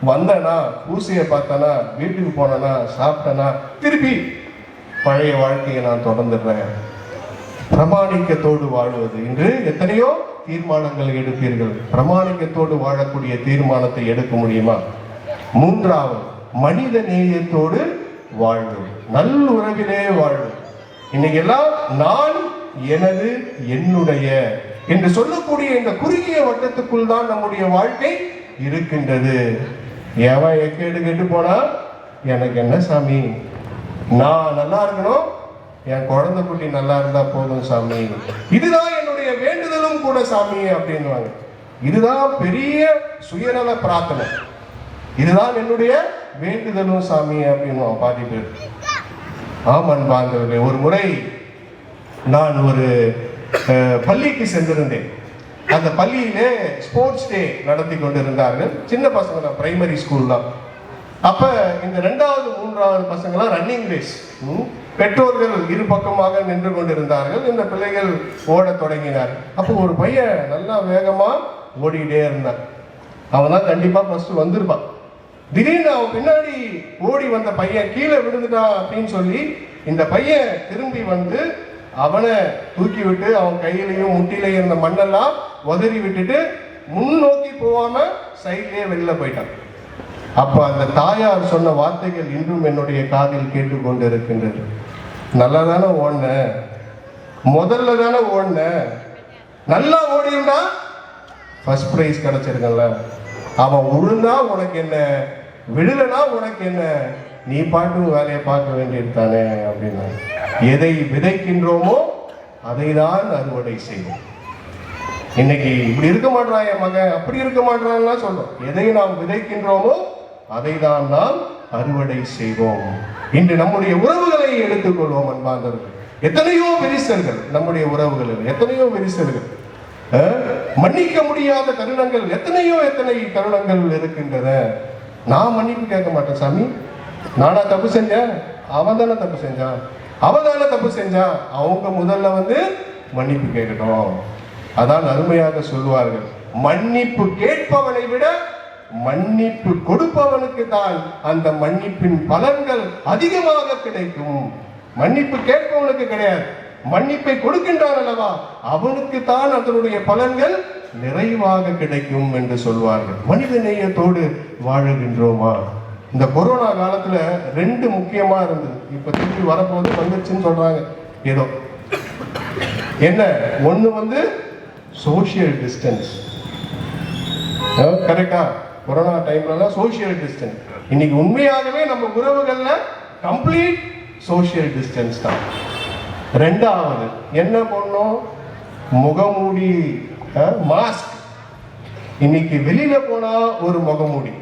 வந்தேனா, ஊசியை பார்த்தனா, வீட்டுக்கு போனேனா, சாப்பிட்டேனா, திருப்பி பழைய வாழ்க்கையை நான் தொடர்ந்துடுறேன். பிரமாணிக்கத்தோடு வாழ்வது. இன்று எத்தனையோ தீர்மானங்கள் எடுப்பீர்கள். பிரமாணிக்கத்தோடு வாழக்கூடிய தீர்மானத்தை எடுக்க முடியுமா? மூன்றாவது, மனித நேயத்தோடு வாழ்வது, நல் உறவிலே வாழ்வது. இன்னைக்கு எல்லாம் நான், எனது, என்னுடைய என்று சொல்லக்கூடிய இந்த குறுகிய வட்டத்துக்குள் தான் நம்முடைய வாழ்க்கை இருக்கின்றது. எவன் எக்கேடு கெட்டு போனா எனக்கு என்ன சாமி, நான் நல்லா இருக்கணும், என் குழந்தை குட்டி நல்லா இருந்தா போதும் சாமி, இதுதான் என்னுடைய வேண்டுதலும் கூட சாமி அப்படின்வாங்க. இதுதான் பெரிய சுயநல பிரார்த்தனை, இதுதான் என்னுடைய வேண்டுதலும் சாமி அப்படின்னு பாதி பேர். ஆமன் பாந்தவர்களே, ஒரு முறை நான் ஒரு பள்ளிக்கு சென்றிருந்தேன். அந்த பள்ளியிலே ஸ்போர்ட்ஸ் டே நடத்தி கொண்டிருந்தார்கள். சின்ன பசங்க தான், பிரைமரி ஸ்கூல் தான். அப்ப இந்த 2வது 3வது பசங்களாம் ரன்னிங் ரேஸ். பெற்றோர்கள் இரு பக்கமாக நின்று கொண்டிருந்தார்கள். இந்த பிள்ளைகள் ஓட தொடங்கினார். அப்போ ஒரு பையன் நல்லா வேகமா ஓடிக்கிட்டே இருந்தான். அவன் தான் கண்டிப்பா ஃபர்ஸ்ட் வந்திருப்பான். திடீர்னு அவன் பின்னாடி ஓடி வந்த பையன் கீழே விழுந்துட்டான் அப்படின்னு சொல்லி இந்த பையன் திரும்பி வந்து அவனை தூக்கி விட்டு அவன் கையிலையும் முட்டிலையும் இருந்த மண்ணெல்லாம் உதறி விட்டுட்டு முன்னோக்கி போகாம சைட்லயே வெளில போயிட்டான். அப்ப அந்த தாயார் சொன்ன வார்த்தைகள் இன்றும் என்னுடைய காதில் கேட்டுக்கொண்டு இருக்கின்றது. நல்லா தானே ஓடின, முதல்ல தானே ஓடின, நல்லா ஓடினா ஃபர்ஸ்ட் பிரைஸ் கிடைச்சிருக்கல. அவன் விழுந்தா உனக்கு என்ன, விழுலனா உனக்கு என்ன, நீ பாட்டு வேலையை பார்க்க வேண்டியது தானே அப்படின்னா. எதை விதைக்கின்றோமோ அதை தான் அறுவடை செய்வோம். இன்னைக்கு இப்படி இருக்க மாட்டான் என் மகன், அப்படி இருக்க மாட்டான்னா சொல்றோம். எதை நாம் விதைக்கின்றோமோ அதை தான் நாம் அறுவடை செய்வோம். இன்று நம்முடைய உறவுகளை எடுத்துக்கொள்வோம் அன்பார்ந்தவர்கள். எத்தனையோ விரிசல்கள் நம்முடைய உறவுகளில், எத்தனையோ விரிசல்கள், மன்னிக்க முடியாத தருணங்கள் எத்தனை தருணங்கள் இருக்கின்றன. நான் மன்னிப்பு கேட்க மாட்டேன் சாமி, நானா தப்பு செஞ்சேன், அவன் தானே தப்பு செஞ்சான், அவன் தானே தப்பு செஞ்சான், அவங்க முதல்ல வந்து மன்னிப்பு கேட்கட்டும். அதான் அருமையாக சொல்வார்கள், மன்னிப்பு கேட்பவனை விட மன்னிப்பு கொடுப்பவனுக்கு தான் அந்த மன்னிப்பின் பலன்கள் அதிகமாக கிடைக்கும். மன்னிப்பு கேட்பவனுக்கு கிடையாது, மன்னிப்பை கொடுக்கின்றான் அல்லவா, அவனுக்கு தான் அதனுடைய பலன்கள் நிறைவாக கிடைக்கும் என்று சொல்வார்கள். மனித நேயத்தோடு வாழுகின்றோமா? இந்த கொரோனா காலத்துல 2 முக்கியமா இருந்தது. இப்ப திருப்பி வரப்போது வந்துச்சுன்னு சொல்றாங்க. ஏதோ என்ன, ஒண்ணு வந்து சோசியல் டிஸ்டன்ஸ். கரெக்டா? கொரோனா டைம்ல சோசியல் டிஸ்டன்ஸ். இன்னைக்கு உண்மையாகவே நம்ம உறவுகள்ல கம்ப்ளீட் சோசியல் டிஸ்டன்ஸ் தான். 2வது என்ன பண்ணோம், முகமூடி, மாஸ்க். இன்னைக்கு வெளியில போனா ஒரு முகமூடி,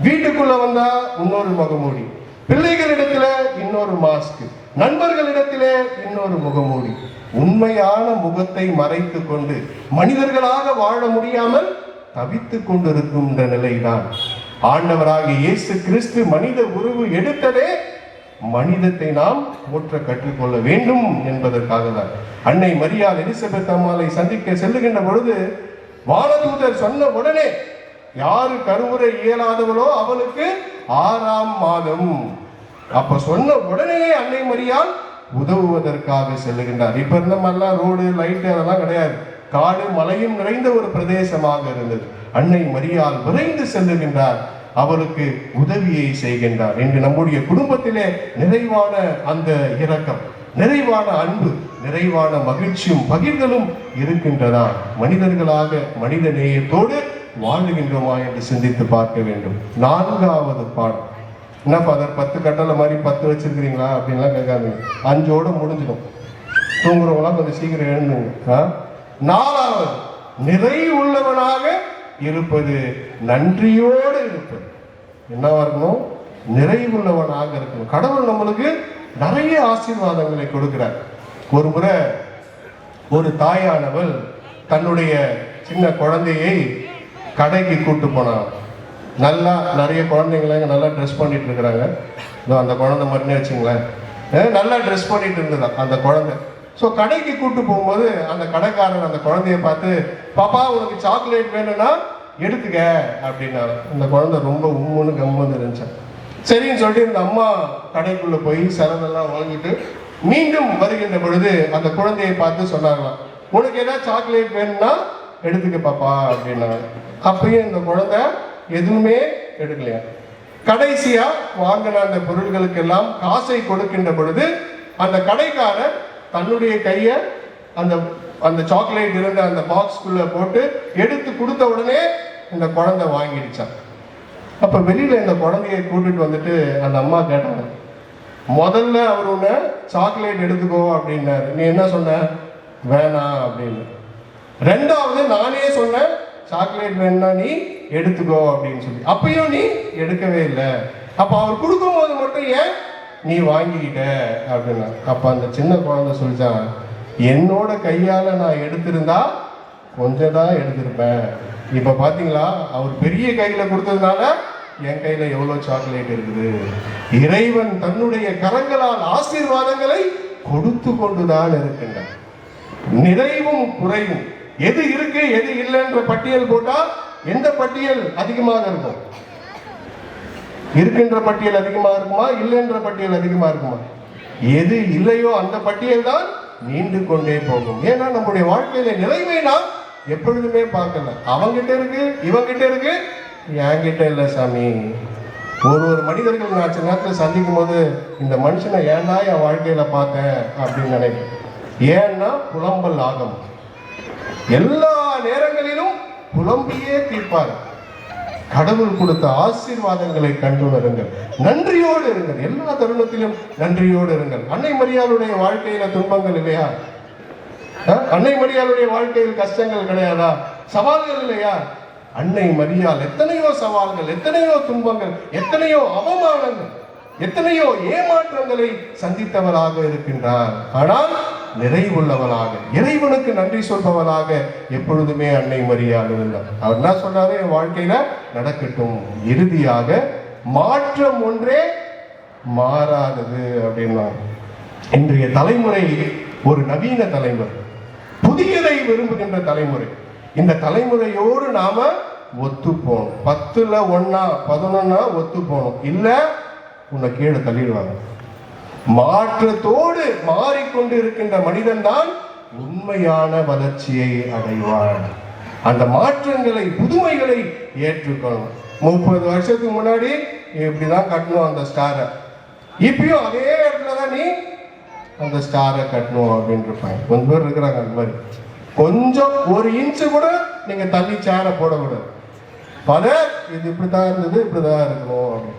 வீட்டுக்குள்ள வந்தா இன்னொரு முகமூடி, பிள்ளைகளிடத்துல இன்னொரு மாஸ்க், நண்பர்களிடத்துல இன்னொரு முகமூடி. உண்மையான முகத்தை மறைத்து கொண்டு மனிதர்களாக வாழ முடியாமல் தவித்துக் கொண்டிருக்கின்ற நிலைதான். ஆண்டவராகிய இயேசு கிறிஸ்து மனித உருவு எடுத்ததே மனிதத்தை நாம் போற்ற கற்றுக்கொள்ள வேண்டும் என்பதற்காக தான். அன்னை மரியாள் எலிசபெத் அம்மாளை சந்திக்க செல்லுகின்ற பொழுது வானதூதர் சொன்ன உடனே, யாரு கருவுரை இயலாதவளோ அவளுக்கு 6ஆம் மாதம். அப்ப சொன்ன உடனே அன்னை மரியாள் உதவுவதற்காக செல்லுகின்றார். இப்ப இருந்த மாதிரிலாம் ரோடு லைட்டு அதெல்லாம் கிடையாது. காடு மலையும் நிறைந்த ஒரு பிரதேசமாக இருந்தது. அன்னை மரியாள் விரைந்து செல்லுகின்றார், அவருக்கு உதவியை செய்கின்றார். இன்று நம்முடைய குடும்பத்திலே நிறைவான அந்த இரக்கம், நிறைவான அன்பு, நிறைவான மகிழ்ச்சியும் பகிர்தலும் இருக்கின்றதா? மனிதர்களாக மனித நேயத்தோடு வாழுகின்றோமா என்று சிந்தித்து பார்க்க வேண்டும். 4வது பாடம் என்ன ஃபாதர் 10 கட்டளை மாதிரி 10 வச்சிருக்கிறீங்களா அப்படின்லாம் கேட்காதீங்க. 5ஓட முடிஞ்சிடும். தூங்குறவங்களாம் கொஞ்சம் சீக்கிரம் எழுந்துங்க. 4வது நிறை உள்ளவனாக இருப்பது, நன்றியோடு இருப்பது. என்னவா இருக்கணும்? நிறைவுள்ளவனாக இருக்கணும். கடவுள் நம்மளுக்கு நிறைய ஆசீர்வாதங்களை கொடுக்கிறார். ஒரு முறை ஒரு தாயானவள் தன்னுடைய சின்ன குழந்தையை கடைக்கு கூட்டு போனாங்க. நல்லா நிறைய குழந்தைங்கள நல்லா ட்ரெஸ் பண்ணிட்டு இருக்கிறாங்க. அந்த குழந்தை மாதிரினே வச்சுங்களேன், நல்லா ட்ரெஸ் பண்ணிட்டு இருந்ததா அந்த குழந்தை. ஸோ கடைக்கு கூட்டு போகும்போது அந்த கடைக்காரன் அந்த குழந்தைய பார்த்து, பாப்பா உனக்கு சாக்லேட் வேணும்னா எடுத்துக்க அப்படின்னாரு. அந்த குழந்தை ரொம்ப உம்முன்னு கம்முன்னு இருந்துச்சு. சரின்னு சொல்லிட்டு இந்த அம்மா கடைக்குள்ள போய் சரதெல்லாம் வாங்கிட்டு மீண்டும் வருகின்ற பொழுது அந்த குழந்தையை பார்த்து சொன்னாங்களாம், உனக்கு ஏதாவது சாக்லேட் வேணும்னா எடுத்துக்க பாப்பா அப்படின்னாங்க. அப்பயும் இந்த குழந்தை எதுவுமே எடுக்கலையா. கடைசியா வாங்கின அந்த பொருட்களுக்கெல்லாம் காசை கொடுக்கின்ற பொழுது அந்த கடைக்காரர் தன்னுடைய கையை அந்த அந்த சாக்லேட் இருந்த அந்த பாக்ஸ்குள்ள போட்டு எடுத்து கொடுத்த உடனே இந்த குழந்தை வாங்கிடுச்சான். அப்ப வெளியில இந்த குழந்தையை கூட்டிட்டு வந்துட்டு அந்த அம்மா கேட்டாங்க, முதல்ல அவர் உன்னை சாக்லேட் எடுத்துக்கோ அப்படின்னாரு, நீ என்ன சொன்ன? வேணாம் அப்படின்னு. 2வது நானே சொன்னேன் சாக்லேட் வேணும்னா நீ எடுத்துக்கோ அப்படின்னு சொல்லி, அப்பயும் நீ எடுக்கவே இல்லை. அப்ப அவர் கொடுக்கும் போது மட்டும் ஏன் நீ வாங்கிக்கிட்ட அப்படின்னா. அப்ப அந்த சின்ன குழந்தை சொல்லிச்சான், என்னோட கையால நான் எடுத்திருந்தா கொஞ்சம் தான் எடுத்திருப்பேன். இப்ப பாத்தீங்களா, அவர் பெரிய கையில கொடுத்ததுனால என் கையில எவ்வளவு சாக்லேட் இருக்குது. இறைவன் தன்னுடைய கரங்களால் ஆசீர்வாதங்களை கொடுத்து கொண்டுதான் இருக்கின்றான். நிறைவும் குறைவும், எது இருக்கு எது இல்லைன்ற பட்டியல் போட்டா எந்த பட்டியல் அதிகமாக இருக்கும்? இருக்கின்ற பட்டியல் அதிகமாக இருக்குமா, இல்லைன்ற பட்டியல் அதிகமா இருக்குமா? எது இல்லையோ அந்த பட்டியல் தான் நீண்டு கொண்டே போகும். ஏன்னா நம்முடைய வாழ்க்கையில நிறைவை நாம் எப்பொழுதுமே பார்க்கல. அவங்கிட்ட இருக்கு, இவங்கிட்ட இருக்கு, என்கிட்ட இல்லை சாமி. ஒரு மனிதர்கள் நான் சில நேரத்தில் சந்திக்கும் போது இந்த மனுஷனை ஏன்னா என் வாழ்க்கையில பார்த்தேன் அப்படின்னு நினைக்கிறேன். ஏன்னா புலம்பல் ஆகும். எல்லா நேரங்களிலும் புலம்பியே தீர்ப்பார். கடவுள் கொடுத்த ஆசீர்வாதங்களை கண்டுணருங்கள், நன்றியோடு இருங்கள், எல்லா தருணத்திலும் நன்றியோடு இருங்கள். அன்னை மரியாளுடைய வாழ்க்கையில துன்பங்கள் இல்லையா? அன்னை மரியாளுடைய வாழ்க்கையில் கஷ்டங்கள் கிடையாதா? சவால்கள் இல்லையா? அன்னை மரியாள் எத்தனையோ சவால்கள், எத்தனையோ துன்பங்கள், எத்தனையோ அவமானங்கள், எத்தனையோ ஏமாற்றங்களை சந்தித்தவராக இருக்கின்றார். ஆனால் நிறைவுள்ளவனாக, இறைவனுக்கு நன்றி சொல்பவனாக எப்பொழுதுமே அன்னை மரியாள் இருந்தார். அவர் என்ன சொன்னாரு? என் வாழ்க்கையில நடக்கட்டும், இறுதியாக மாற்றம் ஒன்றே மாறாதது அப்படின்னா. இன்றைய தலைமுறை ஒரு நவீன தலைமுறை, புதியதை விரும்புகின்ற தலைமுறை. இந்த தலைமுறையோடு நாம ஒத்து போகணும். 10ல் 1 11 ஒத்து போகணும், இல்ல உன்னை கீழே தள்ளிடுவாங்க. மாற்றத்தோடு மாறிக்கொண்டு இருக்கின்ற மனிதன் தான் உண்மையான வளர்ச்சியை அடைவார். அந்த மாற்றங்களை, புதுமைகளை ஏற்றுக்கொள்ளணும். 30 வருஷத்துக்கு முன்னாடி இப்படிதான் கட்டணும் அந்த ஸ்டாரை, இப்பயும் அதே இடத்துலதான் நீ அந்த ஸ்டாரை கட்டணும் அப்படின்னு இருப்பாங்க. கொஞ்சம் பேர் இருக்கிறாங்க அந்த மாதிரி. கொஞ்சம் 1 இன்ச்சு கூட நீங்க தள்ளி சேரை போடக்கூடாது. இது இப்படித்தான் இருந்தது, இப்படிதான் இருக்கணும் அப்படின்னு.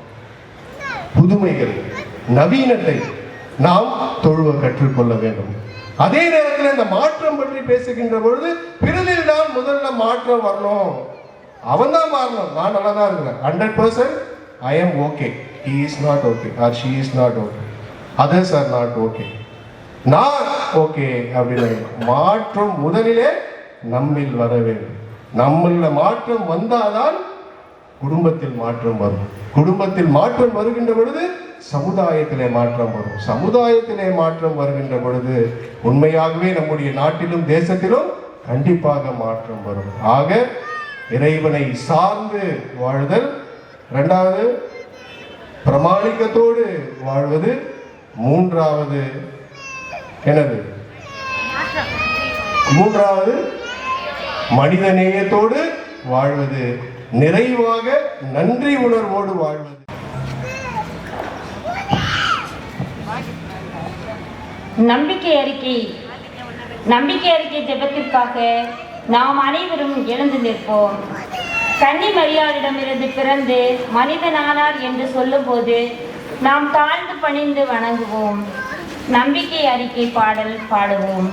புதுமைகள், நவீனத்தை நாம் தொழுவ கற்றுக்கொள்ள வேண்டும். அதே நேரத்தில் இந்த மாற்றம் பற்றி பேசுகின்ற பொழுது பிறரில் தான் முதல்ல மாற்றம் வரணும். அவன் தான் மாறணும். நான் நல்லா தான் இருக்கிறேன், 100% I am okay, he is not okay or she is not okay, others are not okay, நான் ஓகே அப்படின்னு. மாற்றம் முதலிலே நம்மில் வர வேண்டும். நம்மள மாற்றம் வந்தாதான் குடும்பத்தில் மாற்றம் வரும். குடும்பத்தில் மாற்றம் வருகின்ற பொழுது சமுதாயத்திலே மாற்றம் வரும். சமுதாயத்திலே மாற்றம் வருகின்ற பொழுது உண்மையாகவே நம்முடைய நாட்டிலும் தேசத்திலும் கண்டிப்பாக மாற்றம் வரும். ஆக இறைவனை சார்ந்து வாழ்தல் 2வது, பிரமாணிக்கத்தோடு வாழ்வது 3வது, என்னது? மூன்றாவது மனித நேயத்தோடு வாழ்வது, நிறைவாக நன்றி உணர்வோடு வாழ்வது. நம்பிக்கை அறிக்கை ஜெபத்திற்காக நாம் அனைவரும் எழுந்து நிற்போம். கன்னி மரியாளிடமிருந்து பிறந்து மனிதனானார் என்று சொல்லும்போது நாம் தாழ்ந்து பணிந்து வணங்குவோம். நம்பிக்கை அறிக்கை பாடல் பாடுவோம்.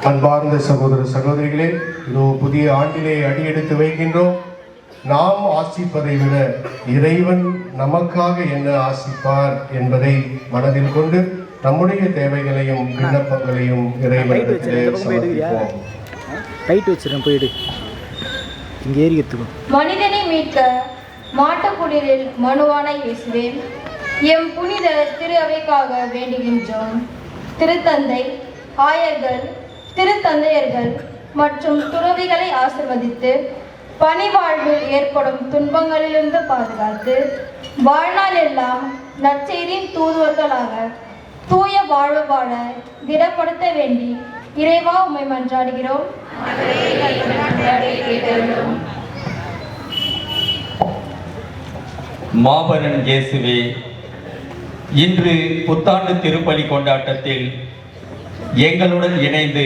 அன்பார்ந்த சகோதர சகோதரிகளே, இதோ புதிய ஆண்டிலே அடியெடுத்து வைக்கின்றோம். நாம் ஆசிப்பதை விட இறைவன் நமக்காக என்ன ஆசிப்பார் என்பதை மனதில் கொண்டு நம்முடைய தேவைகளையும் விண்ணப்பங்களையும் இறைவனிடத்திலே சமர்ப்பிப்போம். மனிதனை மீட்க மாட்டுக்குளிரில் மனுவான இயேசுவே, எம் புனித திரு அவைக்காக வேண்டுகின்றோம். திருத்தந்தை, ஆயர்கள், திருத்தந்தையர்கள் மற்றும் துறவிகளை ஆசிர்வதித்து பணிவாழ்வில் ஏற்படும் துன்பங்களிலிருந்து பாதுகாத்து வாழ்நாள் எல்லாம் நற்செய்தியின் தூதுவர்களாக தூய வாழ்வு வாழ திடப்படுத்த வேண்டி இறைவா உம்மை மன்றாடுகிறோம். மாபரன் இயேசுவே, இன்று புத்தாண்டு திருப்பலி கொண்டாட்டத்தில் எங்களுடன் இணைந்து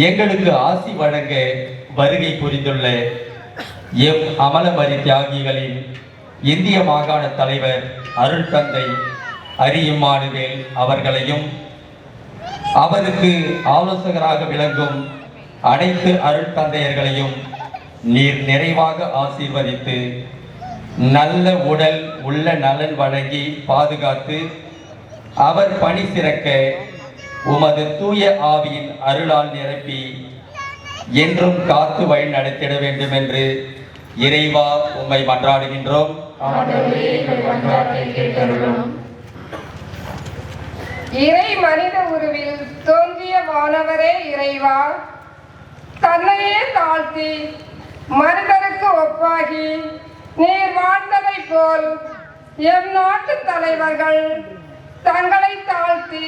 எங்களுக்கு ஆசி வழங்க வருகை புரிந்துள்ள எம் அமலமரி தியாகிகளின் இந்திய மாகாண தலைவர் அருள் தந்தை அரியும்மானுவேல் அவர்களையும் அவருக்கு ஆலோசகராக விளங்கும் அனைத்து அருள் தந்தையர்களையும் நீர் நிறைவாக ஆசீர்வதித்து நல்ல உடல் உள்ள நலன் வழங்கி பாதுகாத்து அவர் பணி சிறக்க உமது தூய ஆவியின் அருளால் நிரப்பி என்றும் காத்து வழி நடத்திட வேண்டும் என்று இறைவா உம்மை மன்றாடுகின்றோம். இறை மனித உருவில் தோன்றிய வானவரே இறைவா, தன்னையே தாழ்த்தி மனிதனுக்கு ஒப்பாகி நீர் வாழ்ந்ததை போல் எம் நாட்டு தலைவர்கள் தங்களை தாழ்த்தி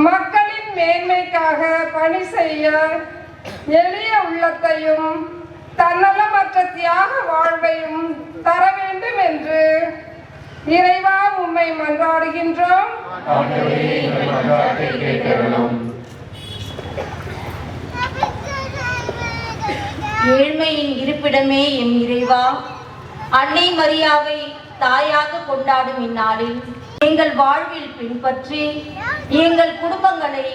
மக்களின் மேன்மைக்காக பணி செய்ய எளிய உள்ளத்தையும் தன்னலமற்ற தியாக வாழ்வையும் தர வேண்டும் என்று இறைவா உம்மை மன்றாடுகின்றோம். ஏழ்மையின் இருப்பிடமே எம் இறைவா, அன்னை மரியாவை தாயாக கொண்டாடும் இந்நாளில் எங்கள் வாழ்வில் பின்பற்றி எங்கள் குடும்பங்களை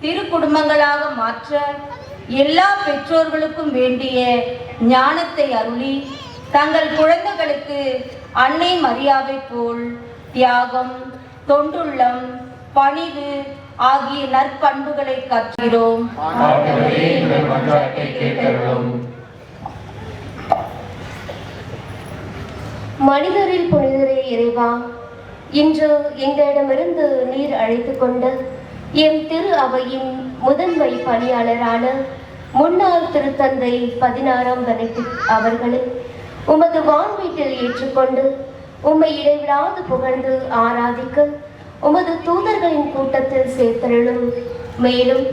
திரு குடும்பங்களாக மாற்ற எல்லா பெற்றோர்களுக்கும் வேண்டிய ஞானத்தை அருளி தங்கள் குழந்தைகளுக்கு அன்னை மரியாவை போல் தியாகம், தொண்டுள்ளம், பணிவு ஆகிய நற்பண்புகளை கற்கிறோம். மனிதரில் புனிதரே இறைவா, இன்று எங்களிடமிருந்து நீர் அழைத்து கொண்டு எம் திரு அவையின் முதன்மை பணியாளரான முன்னாள் திருத்தந்தை 16ஆம் பெனடிக்ட் அவர்களை உமது வான்வீட்டில் ஏற்றுக்கொண்டு உம்மை இடைவிடாது புகழ்ந்து ஆராதிக்க உமது தூதர்களின் கூட்டத்தில் சேர்த்தருளும். மேலும்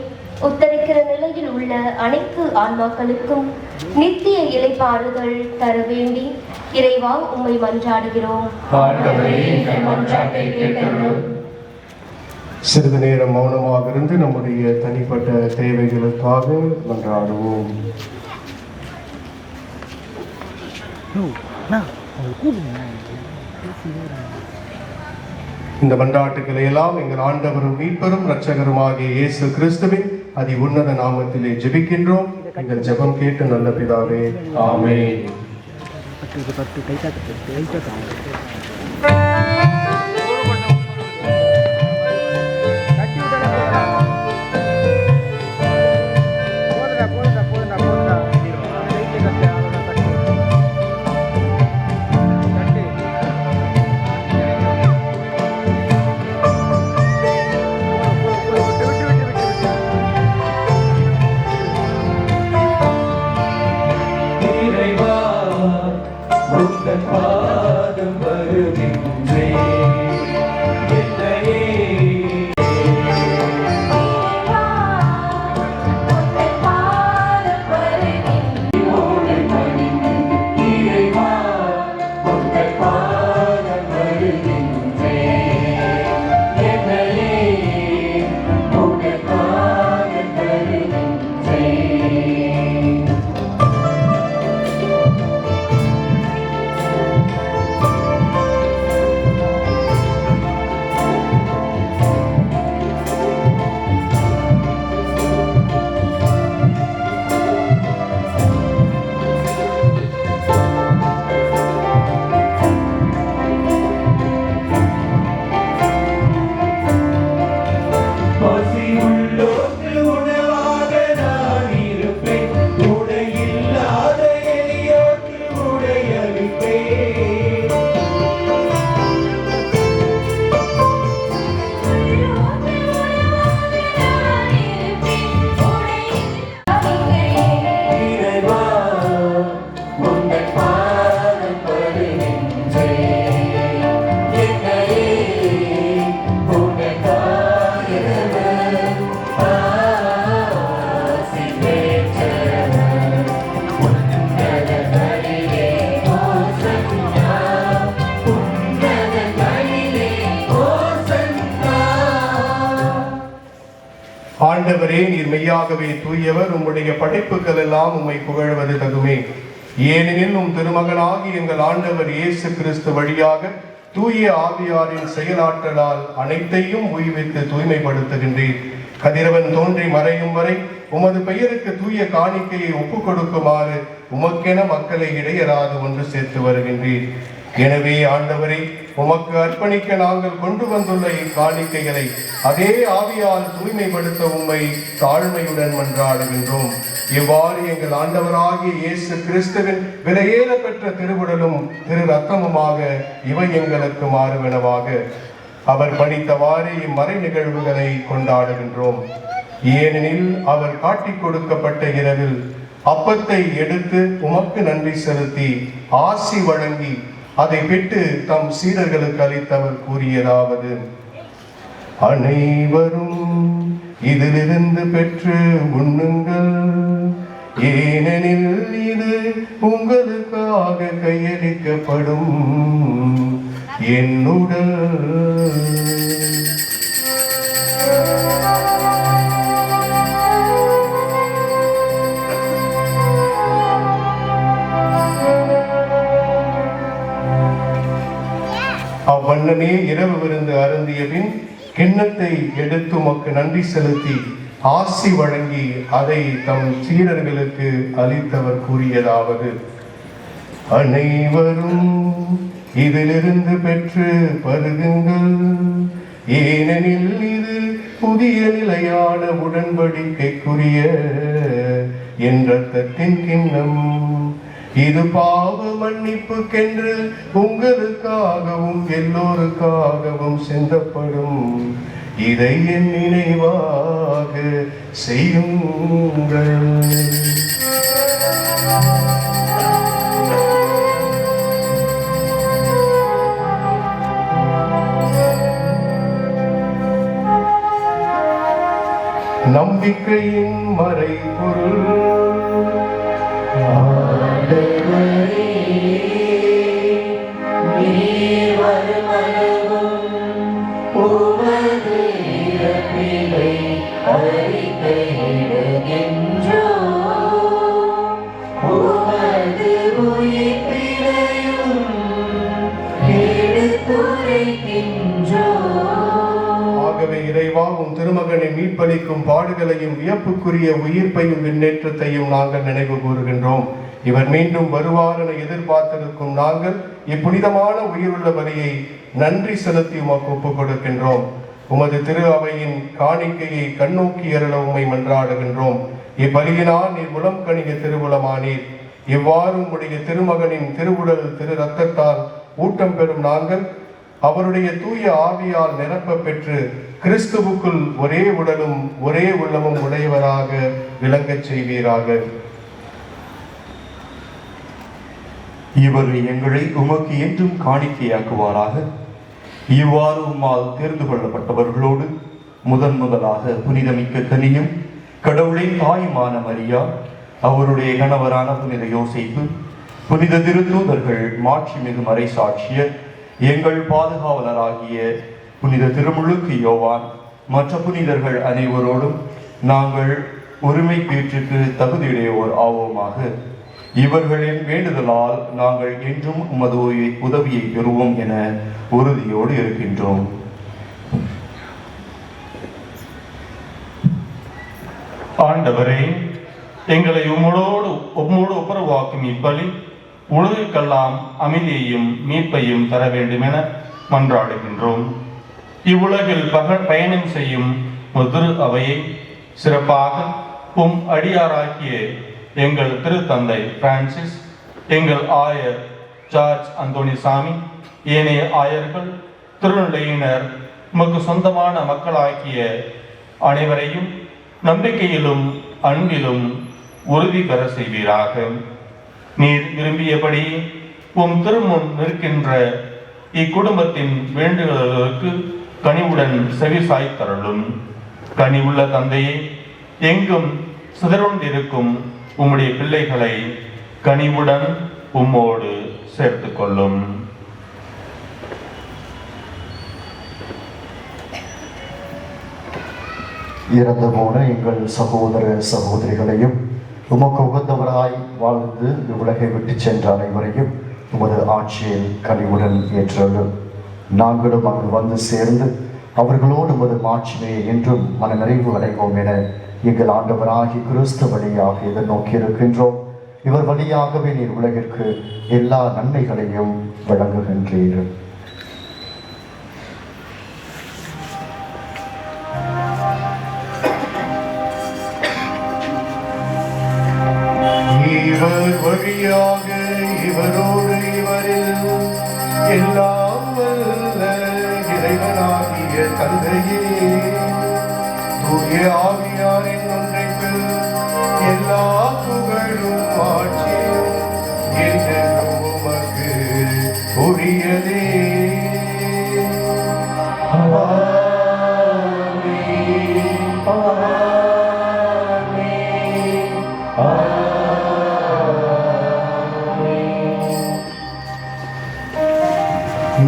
உத்தரிக்கிற நிலையில் உள்ள அனைத்து ஆன்மாக்களுக்கும் நித்திய இளைப்பாறுதல் தர வேண்டி இறைவா உம்மை மன்றாடுகிறோம். சிறிது நேரம் மௌனமாக இருந்து நம்முடைய தனிப்பட்ட தேவைகளுக்காக மன்றாடுவோம். இந்த மன்றாட்டுக்களை எல்லாம் எங்கள் ஆண்டவரும் மீட்பரும் இரட்சகருமாகிய இயேசு கிறிஸ்துவின் அதி உன்னத நாமத்திலே ஜெபிக்கின்றோம். எங்கள் ஜெபம் கேட்டு நல்ல பிதாவே, ஆமென். ஆண்டவரே, நீர் மெய்யாகவே தூயவர். உம்முடைய படைப்புகள் எல்லாம் உம்மை புகழ்வது தகுமே. ஏனெனில் உம் திருமகனாகி எங்கள் ஆண்டவர் இயேசு கிறிஸ்து வழியாக தூய ஆவியாரின் செயலாற்றலால் அனைத்தையும் உய்வித்து தூய்மைப்படுத்துகின்றீர். கதிரவன் தோன்றி மறையும் வரை உமது பெயருக்கு தூய காணிக்கையை ஒப்புக் கொடுக்குமாறு உமக்கென மக்களை இடையராது ஒன்று சேர்த்து வருகின்றீர். எனவே ஆண்டவரே, உமக்கு அர்ப்பணிக்க நாங்கள் கொண்டு வந்துள்ள இக்காணிக்கைகளை அதே ஆவியால் தூய்மைப்படுத்த உம்மை தாழ்மையுடன் மன்றாடுகின்றோம். இவ்வாறு எங்கள் ஆண்டவராகிய இயேசு கிறிஸ்துவின் விலையேற பெற்ற திருவுடலும் திரு ரத்தமுமாக இவை எங்களுக்கு மாறுவனவாக அவர் பணித்தவாறு இம்மறை நிகழ்வுகளை கொண்டாடுகின்றோம். ஏனெனில் அவர் காட்டிக் கொடுக்கப்பட்ட இரவில் அப்பத்தை எடுத்து உமக்கு நன்றி செலுத்தி ஆசி வழங்கி அதை பெற்று தம் சீடர்களுக்கு அளித்தவர் கூறியதாவது: அனைவரும் இதிலிருந்து பெற்று உண்ணுங்கள், ஏனெனில் இது உங்களுக்காக கையளிக்கப்படும் என் உடல். அவ்வண்ணமே இரவு விருந்து அருந்திய பின் கிண்ணத்தை எடுத்து உமக்கு நன்றி செலுத்தி ஆசி வழங்கி அதை தம் சீடர்களுக்கு அளித்தவர் கூறியதாவது: அனைவரும் இதிலிருந்து பெற்று பருகுங்கள், ஏனெனில் இது புதிய நிலையான உடன்படிக்கைக்குரிய என் இரத்தத்தின் கிண்ணம். இது பாவ மன்னிப்புக்கென்று உங்களுக்காகவும் எல்லோருக்காகவும் சிந்தப்படும். இதை என் நினைவாக செய்யுங்கள். நம்பிக்கையின் மறைபொருள். ஆகவே இறைவா, உம் திருமகனின் மீட்பளிக்கும் பாடுகளையும் வியப்புக்குரிய உயிர்ப்பையும் விண்ணேற்றத்தையும் நாங்கள் நினைவு கூறுகின்றோம். இவர் மீண்டும் வருவார் என எதிர்பார்த்திருக்கும் நாங்கள் இப்புனிதமான உயிருள்ள பலியை நன்றி செலுத்தி உமக்கு ஒப்புக் கொடுக்கின்றோம். உமது திரு அவையின் காணிக்கையை கண்ணோக்கி அருள உம்மை மன்றாடுகின்றோம். இப்பலியினால் நீர் உளம் கணிய திருவுளமானீர். இவ்வாறு உம்முடைய திருமகனின் திருவுடல் திரு ரத்தத்தால் ஊட்டம் பெறும் நாங்கள் அவருடைய தூய ஆவியால் நிரப்ப பெற்று கிறிஸ்துவுக்குள் ஒரே உடலும் ஒரே உள்ளமும் உடையவராக விளங்கச் செய்வீராக. இவர் எங்களை உமக்கு என்றும் காணிக்கையாக்குவாராக. இவ்வாறு உம்மால் தேர்ந்து கொள்ளப்பட்டவர்களோடு முதலாக புனிதமிக்க கனியும் கடவுளின் தாயுமான மரியா, அவருடைய கணவரான புனித யோசேப்பு, புனித திருத்தூதர்கள், மாட்சிமிகு மறைசாட்சியர், எங்கள் பாதுகாவலராகிய புனித திருமுழுக்கு யோவான், மற்ற புனிதர்கள் அனைவரோடும் நாங்கள் உரிமை பேற்றுக்கு தகுதியுடையோர் ஆவோமாக. இவர்களின் வேண்டுதலால் நாங்கள் என்றும் உமது உதவியை பெறுவோம் என உறுதியோடு இருக்கின்றோம். ஆண்டவரே, எங்களை உம்மோடு ஒப்புரவாக்கும் இப்பலி உலகுக்கெல்லாம் அமைதியையும் மீட்பையும் தர வேண்டும் என மன்றாடுகின்றோம். இவ்வுலகில் பயணம் செய்யும் திரு அவையை சிறப்பாக உம் அடியாராக்கிய எங்கள் திருத்தந்தை பிரான்சிஸ், எங்கள் ஆயர் ஜார்ஜ் அந்தோணிசாமி, ஏனைய ஆயர்கள், திருநிலையினர், உமக்கு சொந்தமான மக்களாக்கிய அனைவரையும் நம்பிக்கையிலும் அன்பிலும் உறுதி பெற செய்வீராக. நீர் விரும்பியபடி உம் திருமுன் நிற்கின்ற இக்குடும்பத்தின் வேண்டுதல்களுக்கு கனிவுடன் செவிசாய்த்தருளும். கனிவுள்ள தந்தையே, எங்கும் சிதறொண்டிருக்கும் உம்முடைய பிள்ளைகளை கனிவுடன் உம்மோடு சேர்த்து கொள்ளும். இறந்து போன எங்கள் சகோதர சகோதரிகளையும் உமக்கு உகந்தவராய் வாழ்ந்து உலகை விட்டு சென்ற அனைவரையும் உமது ஆட்சியில் கனிவுடன் ஏற்றலும். நாங்களும் அங்கு வந்து சேர்ந்து அவர்களோடு உமது மாட்சிமையை என்றும் மன நிறைவு அடைவோம் என எங்கள் ஆண்டவராகி கிறிஸ்து வழியாக எதிர்நோக்கி இருக்கின்றோம். இவர் வழியாகவே நீர் உலகிற்கு எல்லா நன்மைகளையும் வழங்குகின்றீர்கள். இவர் வழியாக இவரோடு இவரில் எல்லாம் வல்ல இறைவனாகிய தந்தையே, தூய ஆவியாரின் ஒன்றைக்கு எல்லா புகழும் ஆட்சியும் என்றென்றும் உமக்கு உரியதே.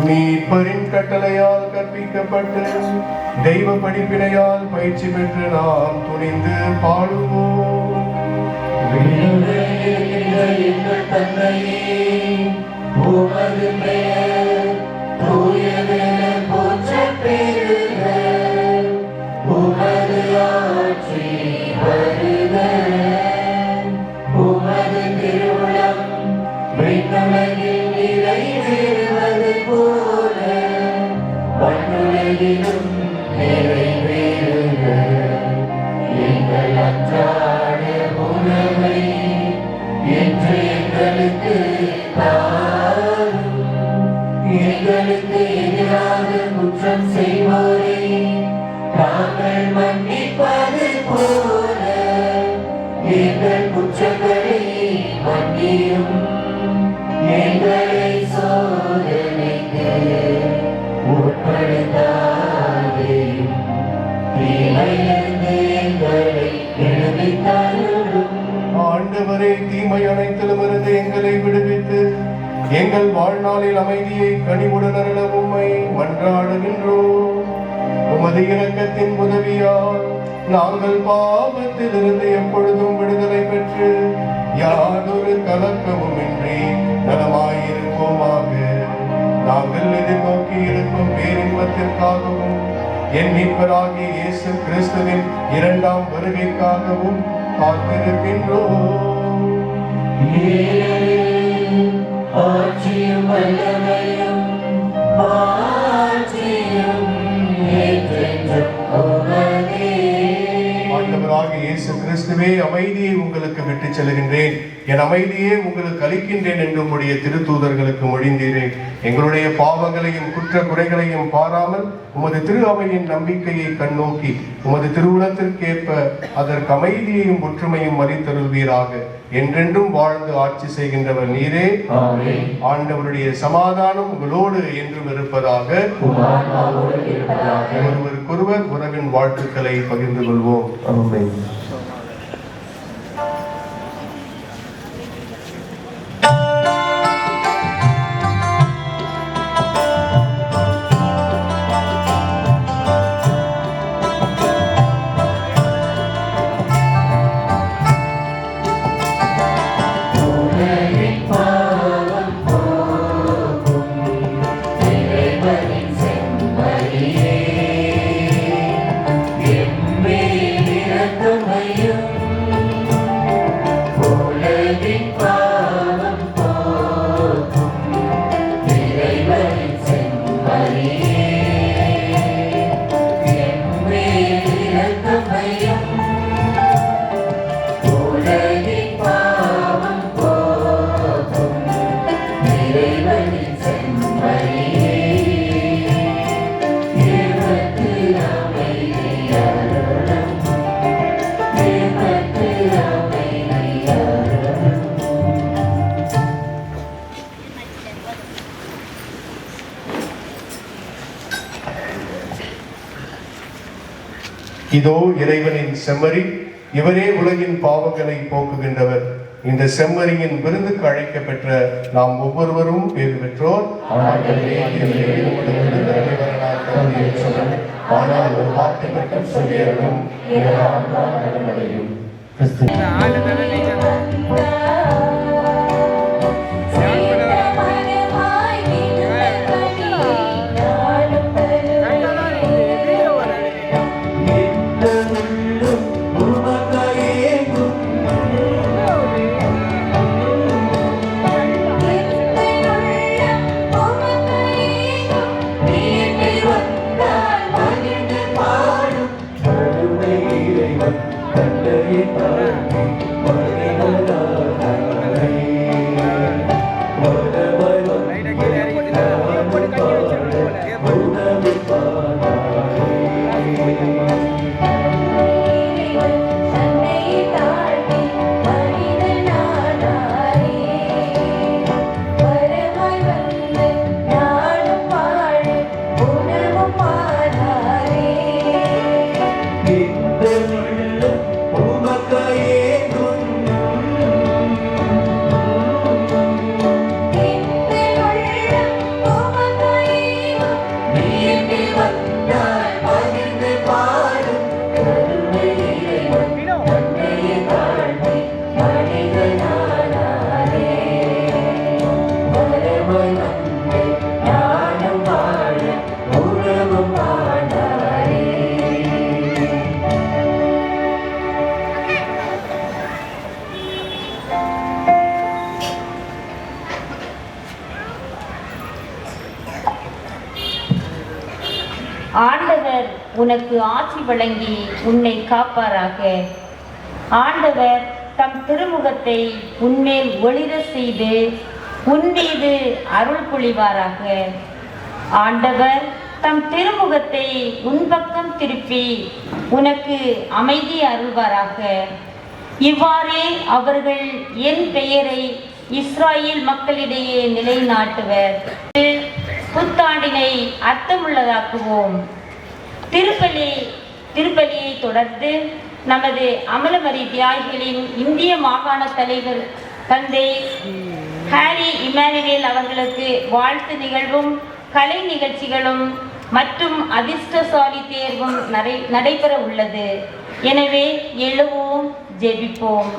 மீட்பரின் கட்டளையால் கற்பிக்கப்பட்டு தெய்வ படிப்பினையால் பயிற்சி பெற்று நாம் துணிந்து பாடுவோம். எங்கள் தந்தையே, உமது பெயர் தூய உலகில் நிறைவேறுவது போல மண்ணுலகிலும் நிறைவேறுக. எங்கள் அன்றாட உணவை இன்று எங்களுக்கு தாரும். எங்களுக்கு எதிராக குற்றம் செய்வோரை நாங்கள் மன்னிப்பது போல எங்கள் குற்றங்களை மன்னியும். எங்களை சோதனைக்கு உட்படுத்தாதேயும், தீமையிலிருந்து எங்களை விடுவித்தருளும். ஆண்டவரே, தீமை அனைத்திலுமிருந்து எங்களை விடுவித்து எங்கள் வாழ்நாளில் அமைதியை கனிவுடன் அருள உம்மை மன்றாடுகின்றோம். உமது இரக்கத்தின் உதவியால் நாங்கள் பாவத்திலிருந்து எப்பொழுதும் விடுதலை பெற்று யாதொரு கலக்கமும் இன்றி நலமாயிருப்போமாக. நாங்கள் எதிர்நோக்கி இருக்கும் பேரின்பத்திற்காகவும் என் மீட்பராகிய இயேசு கிறிஸ்துவின் இரண்டாம் வருகைக்காகவும் காத்திருக்கின்றோம். ஆட்சியும் வல்லமையும் மாட்சியும் என்றென்றும் உமதே. ஆண்டவராகிய இயேசு கிறிஸ்துவே, அமைதியை உங்களுக்கு விட்டுச் செல்கின்றேன், என் அமைதியே உங்களுக்கு அளிக்கின்றேன் என்று உம்முடைய திருத்தூதர்களுக்கு மொழிந்தீரே. எங்களுடைய பாவங்களையும் குற்ற குறைகளையும் பாராமல் உமது திரு அவையின் நம்பிக்கையை கண்ணோக்கி உமது திருவுளத்திற்கேற்ப அதற்கு அமைதியையும் ஒற்றுமையும் மறித்தருள்வீராக. என்றென்றும் வாழ்ந்து ஆட்சி செய்கின்றவர் நீரே. ஆண்டவருடைய சமாதானம் உங்களோடு என்றும் இருப்பதாக. ஒருவருக்கொருவர் உறவின் வாழ்த்துக்களை பகிர்ந்து கொள்வோம். இதோ இறைவனின் செம்மறி, இவரே உலகின் பாவங்களை போக்குகின்றவர். இந்த செம்மறியின் விருந்துக்கு அழைக்கப்பெற்ற நாம் ஒவ்வொருவரும் பேறு பெற்றோர். ஆனால் ஒரு வார்த்தை மட்டும் சொல்லியறவும் இறைவன் தந்தையை தாழ்த்தி ஆண்டவர் உனக்கு ஆசி வழங்கி உன்னை காப்பாராக. ஆண்டவர் தம் திருமுகத்தை உன்மேல் ஒளிர செய்து உன் மீது அருள் பொழிவாராக. ஆண்டவர் தம் திருமுகத்தை உன் பக்கம் திருப்பி உனக்கு அமைதி அருள்வாராக. இவ்வாறே அவர்கள் என் பெயரை இஸ்ராயேல் மக்களிடையே நிலைநாட்டுவர். புத்தாண்டினை அர்த்தமுள்ளதாக்குவோம். திருப்பலியை தொடர்ந்து நமது அமலமரி தியாகிகளின் இந்திய மாகாண தலைவர் தந்தை ஹாரி இமானுவேல் அவர்களுக்கு வாழ்த்து நிகழ்வும் கலை நிகழ்ச்சிகளும் மற்றும் அதிர்ஷ்டசாலி தேர்வும் நடைபெற உள்ளது. எனவே எழுவோம், ஜெபிப்போம்.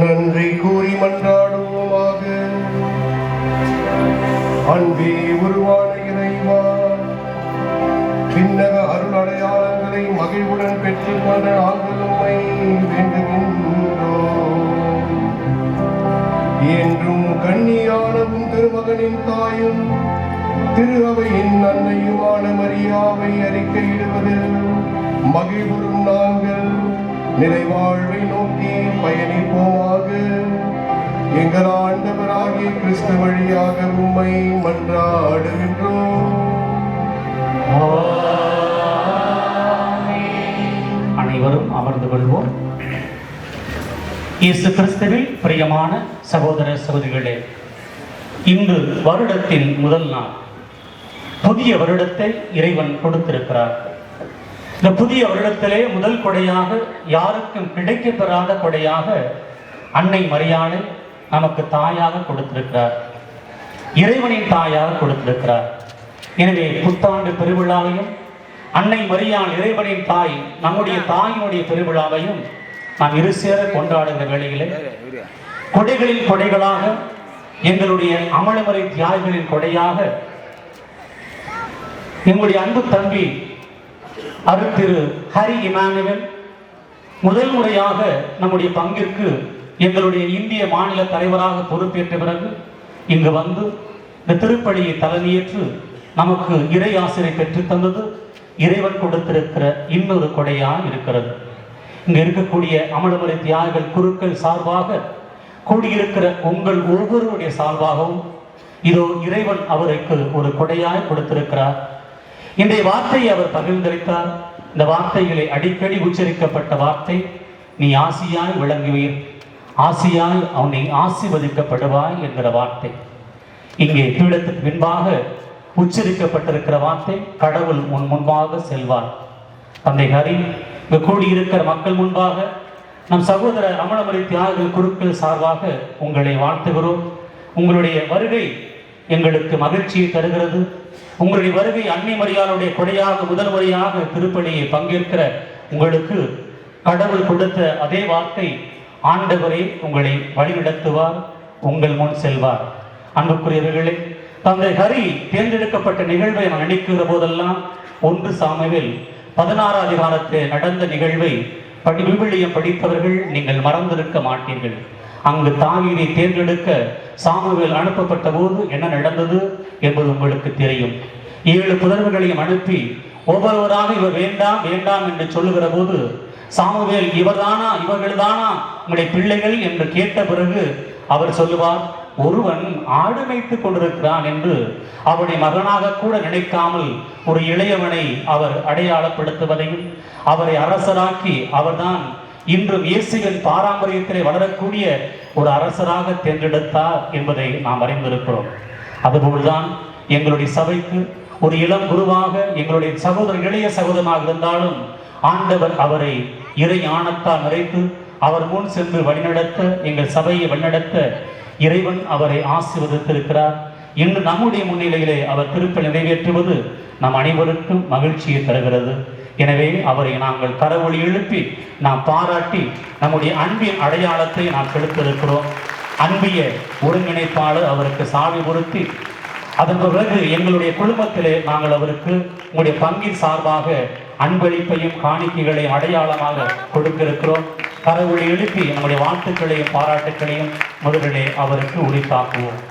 நன்றி கூறி மன்றாடுவோமாக. அன்பே உருவான இறைவா, விண்ணக அருள் அடையாளங்களை மகிழ்வுடன் பெற்றுக்கொண்ட நாங்கள் உம்மை வேண்டுகின்றோம். என்றும் கன்னியானவும் திருமகனின் தாயும் திரு அவையின் அன்னையுமான மரியாவை அறிக்கையிடுவதில் மகிழ்வுறும் நாங்கள் நிறைவாழ்வை நோக்கி பயணிப்போமாக. எங்கள் ஆண்டவராகிய கிறிஸ்து வழியாக உம்மை மன்றாடுகின்றோம். அனைவரும் அமர்ந்து கொள்வோம். இயேசு கிறிஸ்துவில் பிரியமான சகோதர சகோதரிகளே, இன்று வருடத்தின் முதல் நாள். புதிய வருடத்தை இறைவன் கொடுத்திருக்கிறார். இந்த புதிய வருடத்திலே முதல் கொடையாக, யாருக்கும் கிடைக்கப் பெறாத கொடையாக அன்னை மரியாளை நமக்கு தாயாக கொடுத்திருக்கிறார். இறைவனின் தாயாக கொடுத்திருக்கிறார். எனவே புத்தாண்டு பெருவிழாவையும் அன்னை மரியாள் இறைவனின் தாய் நம்முடைய தாயினுடைய பெருவிழாவையும் நாம் இருசேர கொண்டாடுகிற வேளையிலே கொடைகளின் கொடைகளாக, எங்களுடைய அமலமறை தியாகிகளின் கொடையாக எங்களுடைய அன்பு தம்பி அருட்திரு ஹரி இமானுவேல் முதல் முறையாக நம்முடைய பங்கிற்கு எங்களுடைய இந்திய மாநில தலைவராக பொறுப்பேற்ற பிறகு இங்கு வந்து இந்த திருப்பலியை தலைமையேற்று நமக்கு இறை ஆசிரியை பெற்றுத் தந்தது இறைவன் கொடுத்திருக்கிற இன்னொரு கொடையாக இருக்கிறது. இங்க இருக்கக்கூடிய அமலமறை தியாகிகள் குருக்கள் சார்பாக கூடியிருக்கிற உங்கள் ஒவ்வொருவருடைய சார்பாகவும் இதோ இறைவன் அவருக்கு ஒரு கொடையாய் கொடுத்திருக்கிறார். இன்றைய வார்த்தையை அவர் பகிர்ந்தளித்தார். இந்த வார்த்தைகளை அடிக்கடி உச்சரிக்கப்பட்ட வார்த்தை, நீ ஆசியாய் விளங்குவீர், ஆசியாய் அவனை ஆசீர்வதிக்கப்படுவாய் என்கிற வார்த்தை. இங்கே பீடத்துக்கு பின்பாக உச்சரிக்கப்பட்டிருக்கிற வார்த்தை, கடவுள் உன் முன்பாக செல்வார். தந்தை ஹரி, இங்கு கூடியிருக்கிற மக்கள் முன்பாக நம் சகோதர அமலமறை தியாகிகள் குருக்கள் சார்பாக உங்களை வாழ்த்துகிறோம். உங்களுடைய வருகை எங்களுக்கு மகிழ்ச்சியை தருகிறது. உங்களுடைய வருகை அன்னை மரியாளுடைய கொடையாக முதல் முறையாக திருப்பலியை பங்கேற்கிற உங்களுக்கு கடவுள் கொடுத்த அதே வார்த்தை, ஆண்டவரே உங்களை வழிநடத்துவார், உங்கள் முன் செல்வார். அன்புக்குரியவர்களே, தந்தை ஹரி தேர்ந்தெடுக்கப்பட்ட நிகழ்வை நான் நினைக்கிற போதெல்லாம் 1 சாமுவேல் 16 அதிகாரத்தில் நடந்த நிகழ்வை விவிலியம் படித்தவர்கள் நீங்கள் மறந்திருக்க மாட்டீர்கள். அங்கு தாவீதை தேர்ந்தெடுக்க சாமுவேல் அனுப்பப்பட்ட போது என்ன நடந்தது என்பது உங்களுக்கு தெரியும். 7 புதல்வர்களையும் அனுப்பி ஒவ்வொருவராக இவர் வேண்டாம் வேண்டாம் என்று சொல்லுகிற போது சாமுவேல் இவர்தானா இவர்கள்தானா உங்களுடைய பிள்ளைகள் என்று கேட்ட பிறகு அவர் சொல்லுவார், ஒருவன் ஆடு மேய்த்துக் கொண்டிருக்கிறான் என்று அவனை மகனாக கூட நினைக்காமல் ஒரு இளையவனை அவர் அடையாளப்படுத்துவதையும் அவரை அரசராக்கி அவர்தான் இன்றும் இயேசுவின் பாரம்பரியத்திலே வளரக்கூடிய ஒரு அரசராக தேர்ந்தெடுத்தார் என்பதை நாம் அறிந்திருக்கிறோம். அதுபோல்தான் எங்களுடைய சபைக்கு ஒரு இளம் குருவாக எங்களுடைய சகோதரர் இளைய சகோதரனாக இருந்தாலும் ஆண்டவர் அவரை இறை ஞானத்தால் நிறைத்து அவர் முன் சென்று வழிநடத்த, எங்கள் சபையை வழிநடத்த இறைவன் அவரை ஆசீர்வதித்திருக்கிறார். இன்று நம்முடைய முன்னிலையிலே அவர் திருப்பலி நிறைவேற்றுவது நம் அனைவருக்கும் மகிழ்ச்சியை தருகிறது. எனவே அவரை நாங்கள் கரவொலி எழுப்பி நாம் பாராட்டி நம்முடைய அன்பின் அடையாளத்தை நாம் செலுத்திருக்கிறோம். அன்பிய ஒருங்கிணைப்பாளர் அவருக்கு சாவி பொருத்தி அதன் பிறகு எங்களுடைய குடும்பத்திலே நாங்கள் அவருக்கு உங்களுடைய பங்கின் சார்பாக அன்பளிப்பையும் காணிக்கைகளையும் அடையாளமாக கொடுத்திருக்கிறோம். கரவொலி எழுப்பி நம்முடைய வாழ்த்துக்களையும் பாராட்டுக்களையும் முதலிலே அவருக்கு உரித்தாக்குவோம்.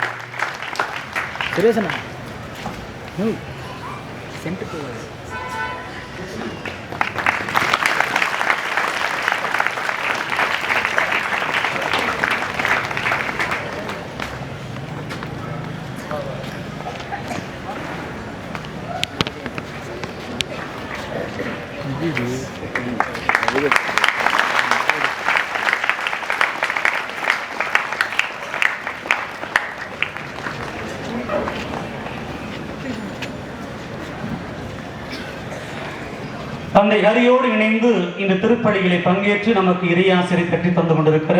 தந்தை ஹரியோடு இணைந்து இந்த திருப்பலிகளை பங்கேற்று நமக்கு இறையாசிரை பெற்று தந்து கொண்டிருக்கிற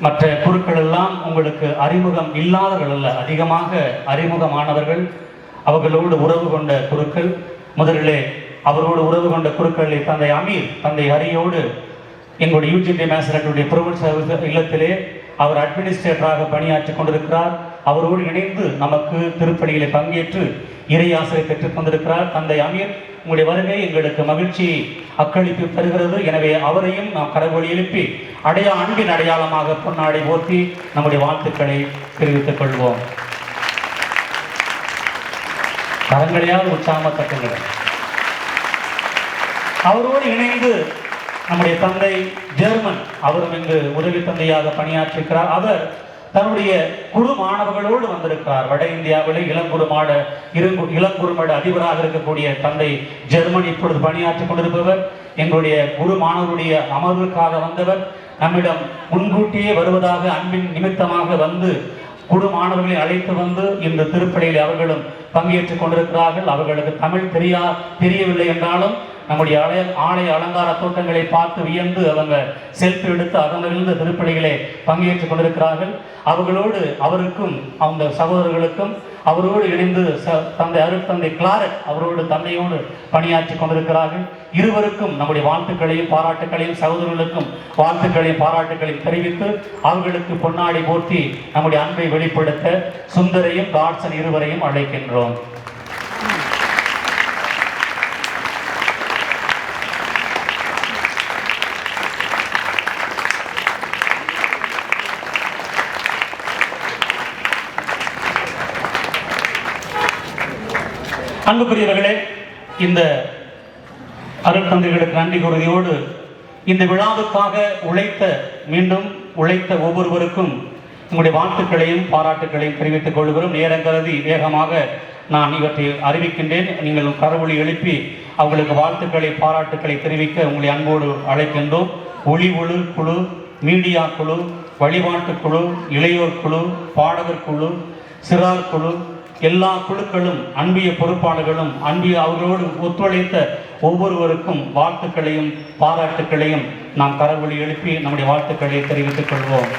மற்ற குருக்கள் எல்லாம் உங்களுக்கு அறிமுகம் இல்லாதவர்கள் அல்ல, அதிகமாக அறிமுகமானவர்கள். அவர்களோடு உறவு கொண்ட குருக்கள். முதலிலே அவரோடு உறவு கொண்ட குருக்களை தந்தை அமீர் தந்தை ஹரியோடு எங்களுடைய யூஜிடி மேசரட்டுடைய புரொவின்ஸ் இல்லத்திலே அவர் அட்மினிஸ்ட்ரேட்டராக பணியாற்றி கொண்டிருக்கிறார். அவரோடு இணைந்து நமக்கு திருப்பலிகளை பங்கேற்று இறையாசிரை பெற்றுத் தந்திருக்கிறார். தந்தை அமீர், உங்களுடைய வருகை எங்களுக்கு மகிழ்ச்சியை அக்களிப்பு தருகிறது. எனவே அவரையும் நாம் கரவொலி எழுப்பி அன்பின் அடையாளமாக பொன்னாடை போர்த்தி நம்முடைய வாழ்த்துக்களை தெரிவித்துக் கொள்வோம். கரங்களையால் உற்சாகமாக தட்டுங்கள். அவரோடு இணைந்து நம்முடைய தந்தை ஜெர்மன், அவரும் இங்கு உதவி தந்தையாக பணியாற்றிருக்கிறார். அவர் தன்னுடைய குரு மாணவர்களோடு வந்திருக்கிறார். வட இந்தியாவில் இளங்குறுமட அதிபராக இருக்கக்கூடிய தந்தை ஜெர்மன் இப்பொழுது பணியாற்றி கொண்டிருப்பவர். எங்களுடைய குரு மாணவருடைய அமர்வுக்காக வந்தவர். நம்மிடம் முன்கூட்டியே வருவதாக அன்பின் நிமித்தமாக வந்து குரு மாணவர்களை அழைத்து வந்து இந்த திருப்பலியில் அவர்களும் பங்கேற்றுக் கொண்டிருக்கிறார்கள். அவர்களுக்கு தமிழ் தெரியவில்லை என்றாலும் நம்முடைய ஆலய அலங்கார தோட்டங்களை பார்த்து வியந்து அவங்க செல்ஃபி எடுத்து அதனிலிருந்து திருப்பலிகளை பங்கேற்றுக் கொண்டிருக்கிறார்கள். அவர்களோடு அவருக்கும் அந்த சகோதரர்களுக்கும் அவரோடு இணைந்து தந்தை அருட்தந்தை கிளாரட் அவரோடு தந்தையோடு பணியாற்றி கொண்டிருக்கிறார்கள். இருவருக்கும் நம்முடைய வாழ்த்துக்களையும் பாராட்டுக்களையும் சகோதரர்களுக்கும் வாழ்த்துக்களையும் பாராட்டுக்களையும் தெரிவித்து அவர்களுக்கு பொன்னாடி போர்த்தி நம்முடைய அன்பை வெளிப்படுத்த சுந்தரையும் காட்சன் இருவரையும் அழைக்கின்றோம். அன்புக்குரியவர்களே, இந்த அருட்தந்தைகளுக்கு நன்றி கூறுவதோடு இந்த விழாவுக்காக மீண்டும் உழைத்த ஒவ்வொருவருக்கும் உங்களுடைய வாழ்த்துக்களையும் பாராட்டுக்களையும் தெரிவித்துக் கொள்கிறோம். நேரம் கருதி வேகமாக நான் இவற்றை அறிவிக்கின்றேன். நீங்கள் கரவொலி எழுப்பி அவர்களுக்கு வாழ்த்துக்களை பாராட்டுக்களை தெரிவிக்க உங்களை அன்போடு அழைக்கின்றோம். ஒளி ஒளி குழு, மீடியா குழு, வழிபாட்டு குழு, இளையோர் குழு, பாடகர் குழு, சிறார் குழு, எல்லா குழுக்களும் அன்பிய பொறுப்பாளர்களும் அவர்களோடு ஒத்துழைத்த ஒவ்வொருவருக்கும் வாழ்த்துக்களையும் பாராட்டுக்களையும் நாம் கரவொலி எழுப்பி நம்முடைய வாழ்த்துக்களை தெரிவித்துக் கொள்வோம்.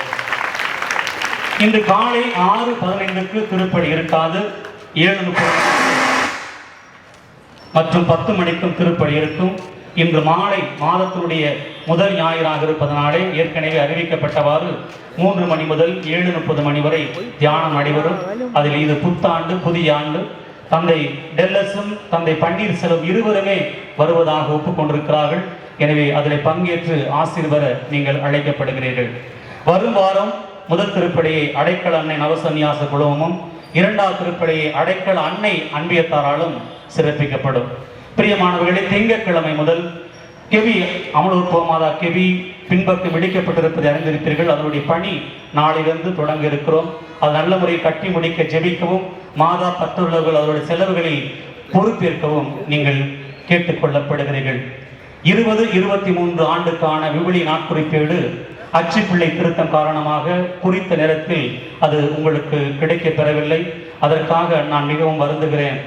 இன்று காலை 6:15 திருப்பலி இருக்காது. 7:30 மற்றும் 10 மணிக்கும் திருப்பலி இருக்கும். இன்று மாலை மாதத்தினுடைய முதல் ஞாயிறாக இருப்பதனாலே ஏற்கனவே அறிவிக்கப்பட்டவாறு 3 மணி முதல் 7:30 மணி வரை தியானம் நடைபெறும். அதில் இது புத்தாண்டு, புதிய ஆண்டு. தந்தை டெல்லஸும் தந்தை பன்னீர்செல்வம் இருவருமே வருவதாக ஒப்புக்கொண்டிருக்கிறார்கள். எனவே அதில் பங்கேற்று ஆசீர்வர நீங்கள் அழைக்கப்படுகிறீர்கள். வரும் வாரம் முதல் திருப்பலியை அடைக்கல அன்னை நவசன்னியாச குழுமமும், 2வது திருப்பலியை அடைக்கல அன்னை அன்பியத்தாராலும் சிறப்பிக்கப்படும். பிரியமானவர்களே, திங்கட்கிழமை முதல் கெவி அமலூர் போமாதா கெவி பின்பக்கம் இடிக்கப்பட்டிருப்பதை அறிந்திருப்பீர்கள். அதனுடைய பணி நாளிலிருந்து தொடங்க இருக்கிறோம். அது நல்ல முறையில் கட்டி முடிக்க ஜெபிக்கவும் மாதா பற்றுள்ளவர்கள் அதனுடைய செலவுகளை பொறுப்பேற்கவும் நீங்கள் கேட்டுக்கொள்ளப்படுகிறீர்கள். 2023 ஆண்டுக்கான விவிலி நாட்குறிப்பேடு அச்சுப்பிள்ளை திருத்தம் காரணமாக குறித்த நேரத்தில் அது உங்களுக்கு கிடைக்க பெறவில்லை. அதற்காக நான் மிகவும் வருந்துகிறேன்.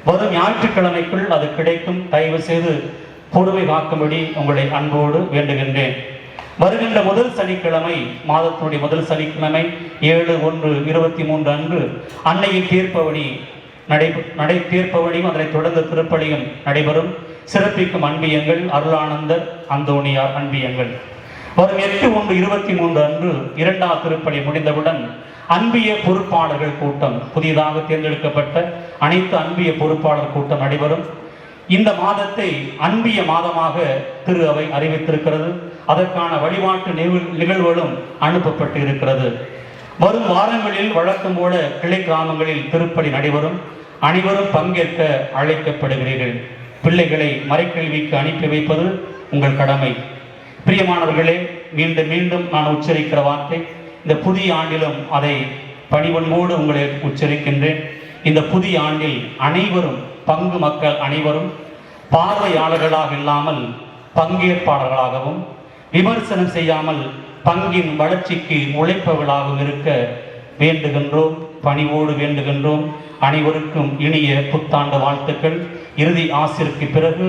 வரும் ஞாயிற்றுக்கிழமைக்குள் அது கிடைக்கும். தயவு செய்து பொறுமை காக்கும்படி உங்களை அன்போடு வேண்டுகின்றேன். வருகின்ற முதல் சனிக்கிழமை, மாதத்தினுடைய முதல் சனிக்கிழமை 7/1/23 அன்று அன்னையின் தீர்ப்பவழி தீர்ப்பவழியும் அதனைத் தொடர்ந்து திருப்பலியும் நடைபெறும். சிறப்பிக்கும் அன்பியங்கள் அருளானந்தர் அந்தோணியார் அன்பியங்கள். வரும் 8/1/23 அன்று 2ஆம் திருப்பலி முடிந்தவுடன் அன்பிய பொறுப்பாளர்கள் கூட்டம், புதிதாக தேர்ந்தெடுக்கப்பட்ட அனைத்து அன்பிய பொறுப்பாளர் கூட்டம் நடைபெறும். இந்த மாதத்தை அன்பிய மாதமாக திரு அவை அறிவித்திருக்கிறது. அதற்கான வழிபாட்டு நிகழ்வுகளும் அனுப்பப்பட்டு இருக்கிறது. வரும் வாரங்களில் வழக்கம் போல கிளை கிராமங்களில் திருப்பலி நடைபெறும். அனைவரும் பங்கேற்க அழைக்கப்படுகிறீர்கள். பிள்ளைகளை மறைக்கல்விக்கு அனுப்பி வைப்பது உங்கள் கடமை. பிரியமானவர்களே, மீண்டும் மீண்டும் நான் உச்சரிக்கிற வார்த்தை, இந்த புதிய ஆண்டிலும் அதை பணிவன்போடு உங்களை உச்சரிக்கின்றேன். இந்த புதிய ஆண்டில் அனைவரும், பங்கு மக்கள் அனைவரும் பார்வையாளர்களாக இல்லாமல் பங்கேற்பாளர்களாகவும், விமர்சனம் செய்யாமல் பங்கின் வளர்ச்சிக்கு உழைப்பவர்களாகவும் இருக்க வேண்டுகின்றோம், பணிவோடு வேண்டுகின்றோம். அனைவருக்கும் இனிய புத்தாண்டு வாழ்த்துக்கள். இறுதி ஆசிற்கு பிறகு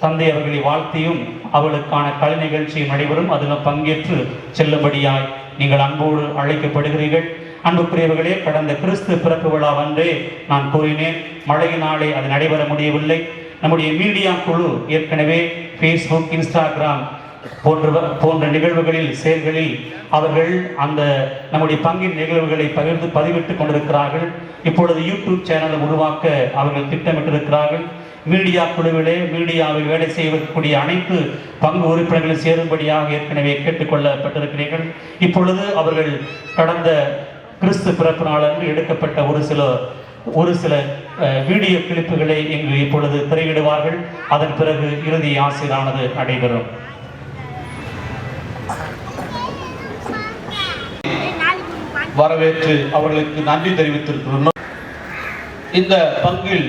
தந்தை அவர்களை வாழ்த்தியும் அவளுக்கான கலை நிகழ்ச்சியும் நடைபெறும். அதில் பங்கேற்று செல்லும்படியாய் நீங்கள் அன்போடு அழைக்கப்படுகிறீர்கள். அன்புக்குரியவர்களே, கடந்த கிறிஸ்து பிறப்பு விழாவன்றே நான் கூறினேன், மழையினாலே அது நடைபெற முடியவில்லை. நம்முடைய மீடியா குழு ஏற்கனவே ஃபேஸ்புக், இன்ஸ்டாகிராம் போன்ற நிகழ்வுகளில், செயல்களில் அவர்கள் அந்த நம்முடைய பங்கின் நிகழ்வுகளை பதிவிட்டுக் கொண்டிருக்கிறார்கள். இப்பொழுது யூடியூப் சேனலை உருவாக்க அவர்கள் திட்டமிட்டிருக்கிறார்கள். மீடியா குழுவிலே மீடியாவில் வேலை செய்யக்கூடிய அனைத்து பங்கு உறுப்பினர்களும் சேரும்படியாக ஏற்கனவே கேட்டுக்கொள்ளப்பட்டிருக்கிறீர்கள். இப்பொழுது அவர்கள் கடந்த கிறிஸ்து பிறப்பு நாளன்று எடுக்கப்பட்ட ஒரு சில வீடியோ கிளிப்புகளை இங்கு இப்பொழுது திரையிடுவார்கள். அதன் பிறகு இறுதி ஆசிரானது நடைபெறும். வரவேற்று அவர்களுக்கு நன்றி தெரிவித்திருக்கிறோம். இந்த பங்கில்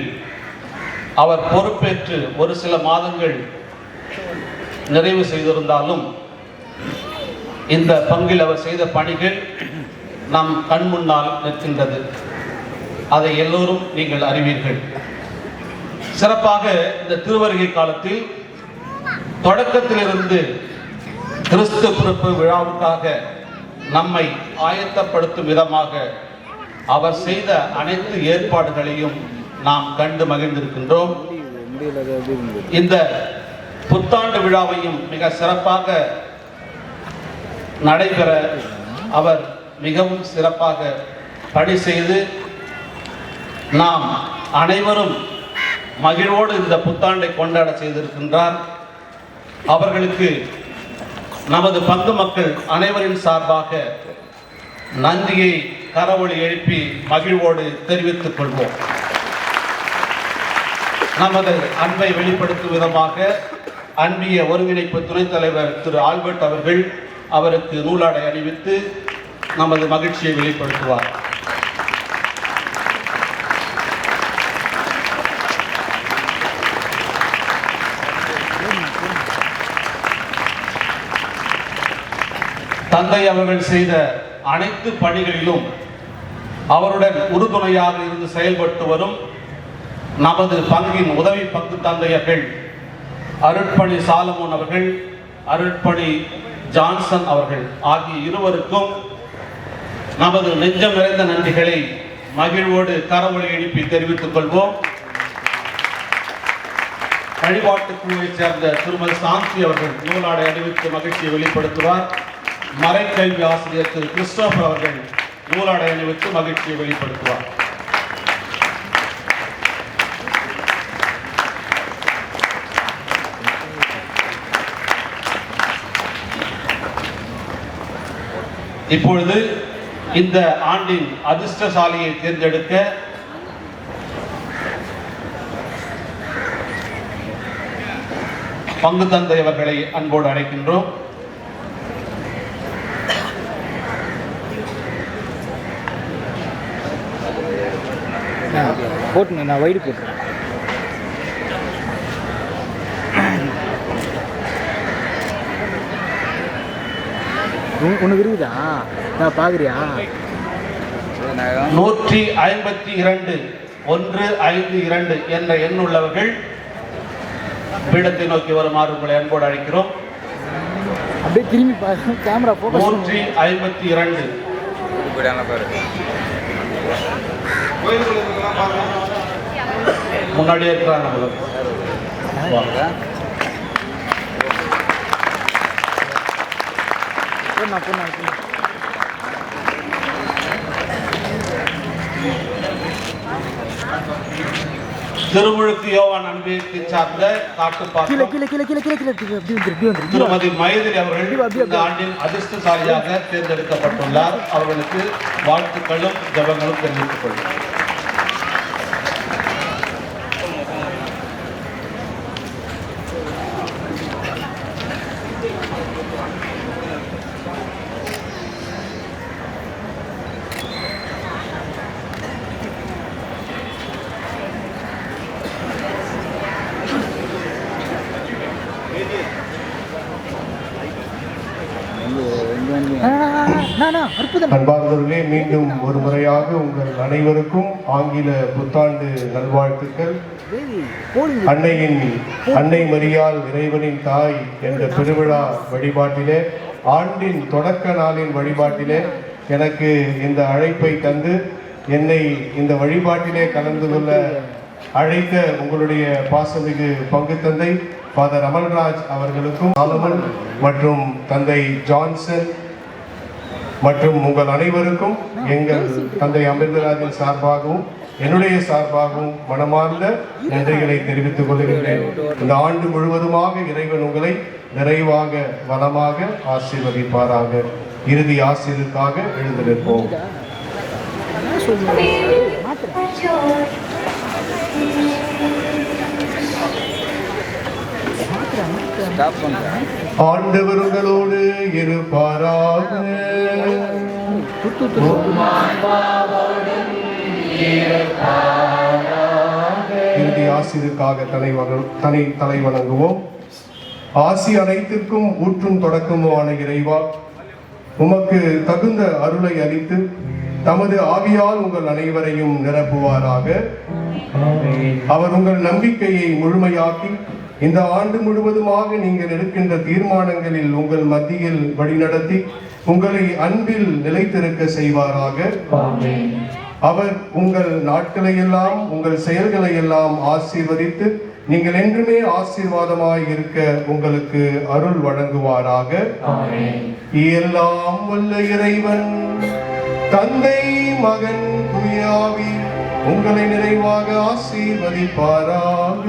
அவர் பொறுப்பேற்று ஒரு சில மாதங்கள் நிறைவு செய்திருந்தாலும் இந்த பங்கில் அவர் செய்த பணிகள் நம் கண் முன்னால் நிற்கின்றது. அதை எல்லோரும் நீங்கள் அறிவீர்கள். சிறப்பாக இந்த திருவருகை காலத்தில் தொடக்கத்திலிருந்து கிறிஸ்து பிறப்பு விழாவுக்காக நம்மை ஆயத்தப்படுத்தும் விதமாக அவர் செய்த அனைத்து ஏற்பாடுகளையும் நாம் கண்டு மகிழ்ந்திருக்கின்றோம். இந்த புத்தாண்டு விழாவையும் மிக சிறப்பாக நடைபெற அவர் மிகவும் சிறப்பாக பணி செய்து நாம் அனைவரும் மகிழ்வோடு இந்த புத்தாண்டை கொண்டாட செய்திருக்கின்றார். அவர்களுக்கு நமது பங்கு மக்கள் அனைவரின் சார்பாக நன்றியை கரவொலி எழுப்பி மகிழ்வோடு தெரிவித்துக் கொள்வோம். நமது அன்பை வெளிப்படுத்தும் விதமாக அன்பிய ஒருங்கிணைப்பு துணைத் தலைவர் திரு ஆல்பர்ட் அவர்கள் அவருக்கு நூலாடை அணிவித்து நமது மகிழ்ச்சியை வெளிப்படுத்துவார். தந்தை அவர்கள் செய்த அனைத்து பணிகளிலும் அவருடன் உறுதுணையாக இருந்து செயல்பட்டு வரும் நமது பங்கின் உதவி பங்கு தந்தையர்கள் அருட்பணி சாலமோன் அவர்கள், அருட்பணி ஜான்சன் அவர்கள் ஆகிய இருவருக்கும் நமது நெஞ்சம் நிறைந்த நன்றிகளை மகிழ்வோடு கரவொலி எழுப்பி தெரிவித்துக் கொள்வோம். வழிபாட்டு குழுவைச் சேர்ந்த திருமதி சாந்தி அவர்கள் நூலாடை அணிவித்து மகிழ்ச்சியை வெளிப்படுத்துவார். மறைக்கல்வி ஆசிரியர் திரு கிறிஸ்டோபர் அவர்கள் நூலாடை அணிவித்து மகிழ்ச்சியை வெளிப்படுத்துவார். இப்பொழுது இந்த ஆண்டின் அதிர்ஷ்டசாலியை தேர்ந்தெடுக்க பங்கு தந்தை அவர்களை அன்போடு அழைக்கின்றோம். போட்டுங்க, நான் வைடு போட்டுறேன். உனக்கு இருக்குதா? நான் பார்க்குறியா? 152 152 என்ற எண் உள்ளவர்கள் பீடத்தை நோக்கி வருமாறு உங்களை அன்போடு அழைக்கிறோம். அப்படியே திரும்பி கேமரா போக்கஸ் 152 முன்னாடியே இருக்கிறாங்க. திருமுழுக்கு யோவான் அன்பிற்கு சார்ந்த காட்டுப்பாக்கம் திருமதி மைதிலி அவர்கள் இந்த ஆண்டின் அதிர்ஷ்டசாலியாக தேர்ந்தெடுக்கப்பட்டுள்ளார். அவர்களுக்கு வாழ்த்துக்களும் ஜெபங்களும் தெரிவித்துக் கொள்கிறேன். அன்பார்ந்தவர்களே, மீண்டும் ஒரு முறையாக உங்கள் அனைவருக்கும் ஆங்கில புத்தாண்டு நல்வாழ்த்துக்கள். அன்னை மரியாள் இறைவனின் தாய் என்ற பெருவிழா வழிபாட்டிலே, ஆண்டின் தொடக்க நாளின் வழிபாட்டிலே எனக்கு இந்த அழைப்பை தந்து என்னை இந்த வழிபாட்டிலே கலந்து கொள்ள அழைத்த உங்களுடைய பாசமிகு பங்கு தந்தை ஃபாதர் அமல்ராஜ் அவர்களுக்கும், சாலமன் மற்றும் தந்தை ஜான்சன் மற்றும் உங்கள் அனைவருக்கும் எங்கள் தந்தை அமிர்தராஜின் சார்பாகவும் என்னுடைய சார்பாகவும் மனமார்ந்த நன்றிகளை தெரிவித்துக் கொள்கிறேன். இந்த ஆண்டு முழுவதுமாக இறைவன் உங்களை நிறைவாக வளமாக ஆசீர்வதிப்பாராக. இறுதி ஆசீர்வாதத்திற்காக எழுந்து நிற்போம். ஆண்டவர் உங்களோடு இருப்பாராக. இறுதி ஆசிரியருக்காக தலை வணங்குவோம். ஆசி அனைத்திற்கும் ஊற்றும் தொடக்கமுமான இறைவா, உமக்கு தகுந்த அருளை அளித்து தமது ஆவியால் உங்கள் அனைவரையும் நிரப்புவாராக. அவர் உங்கள் நம்பிக்கையை முழுமையாக்கி இந்த ஆண்டு முழுவதுமாக நீங்கள் எடுக்கின்ற தீர்மானங்களில் உங்கள் மத்தியில் வழிநடத்தி உங்களை அன்பில் நிலைத்திருக்க செய்வாராக. அவர் உங்கள் நாட்களை எல்லாம் உங்கள் செயல்களை எல்லாம் ஆசீர்வதித்து நீங்கள் என்றுமே ஆசீர்வாதமாய் இருக்க உங்களுக்கு அருள் வழங்குவாராக. எல்லாம் வல்ல இறைவன் தந்தை மகன் தூய ஆவி உங்களை நிறைவாக ஆசீர்வதிப்பாராக.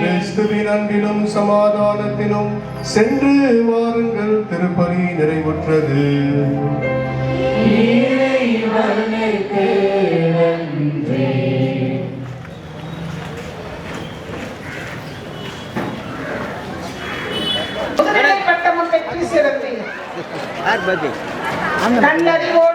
கிறிஸ்துவின் அன்பிலும் சமாதானத்திலும் சென்று வாருங்கள். திருப்பலி நிறைவுற்றது. பட்டமும் பெற்று சிறந்தேன். நன்னறிவோடு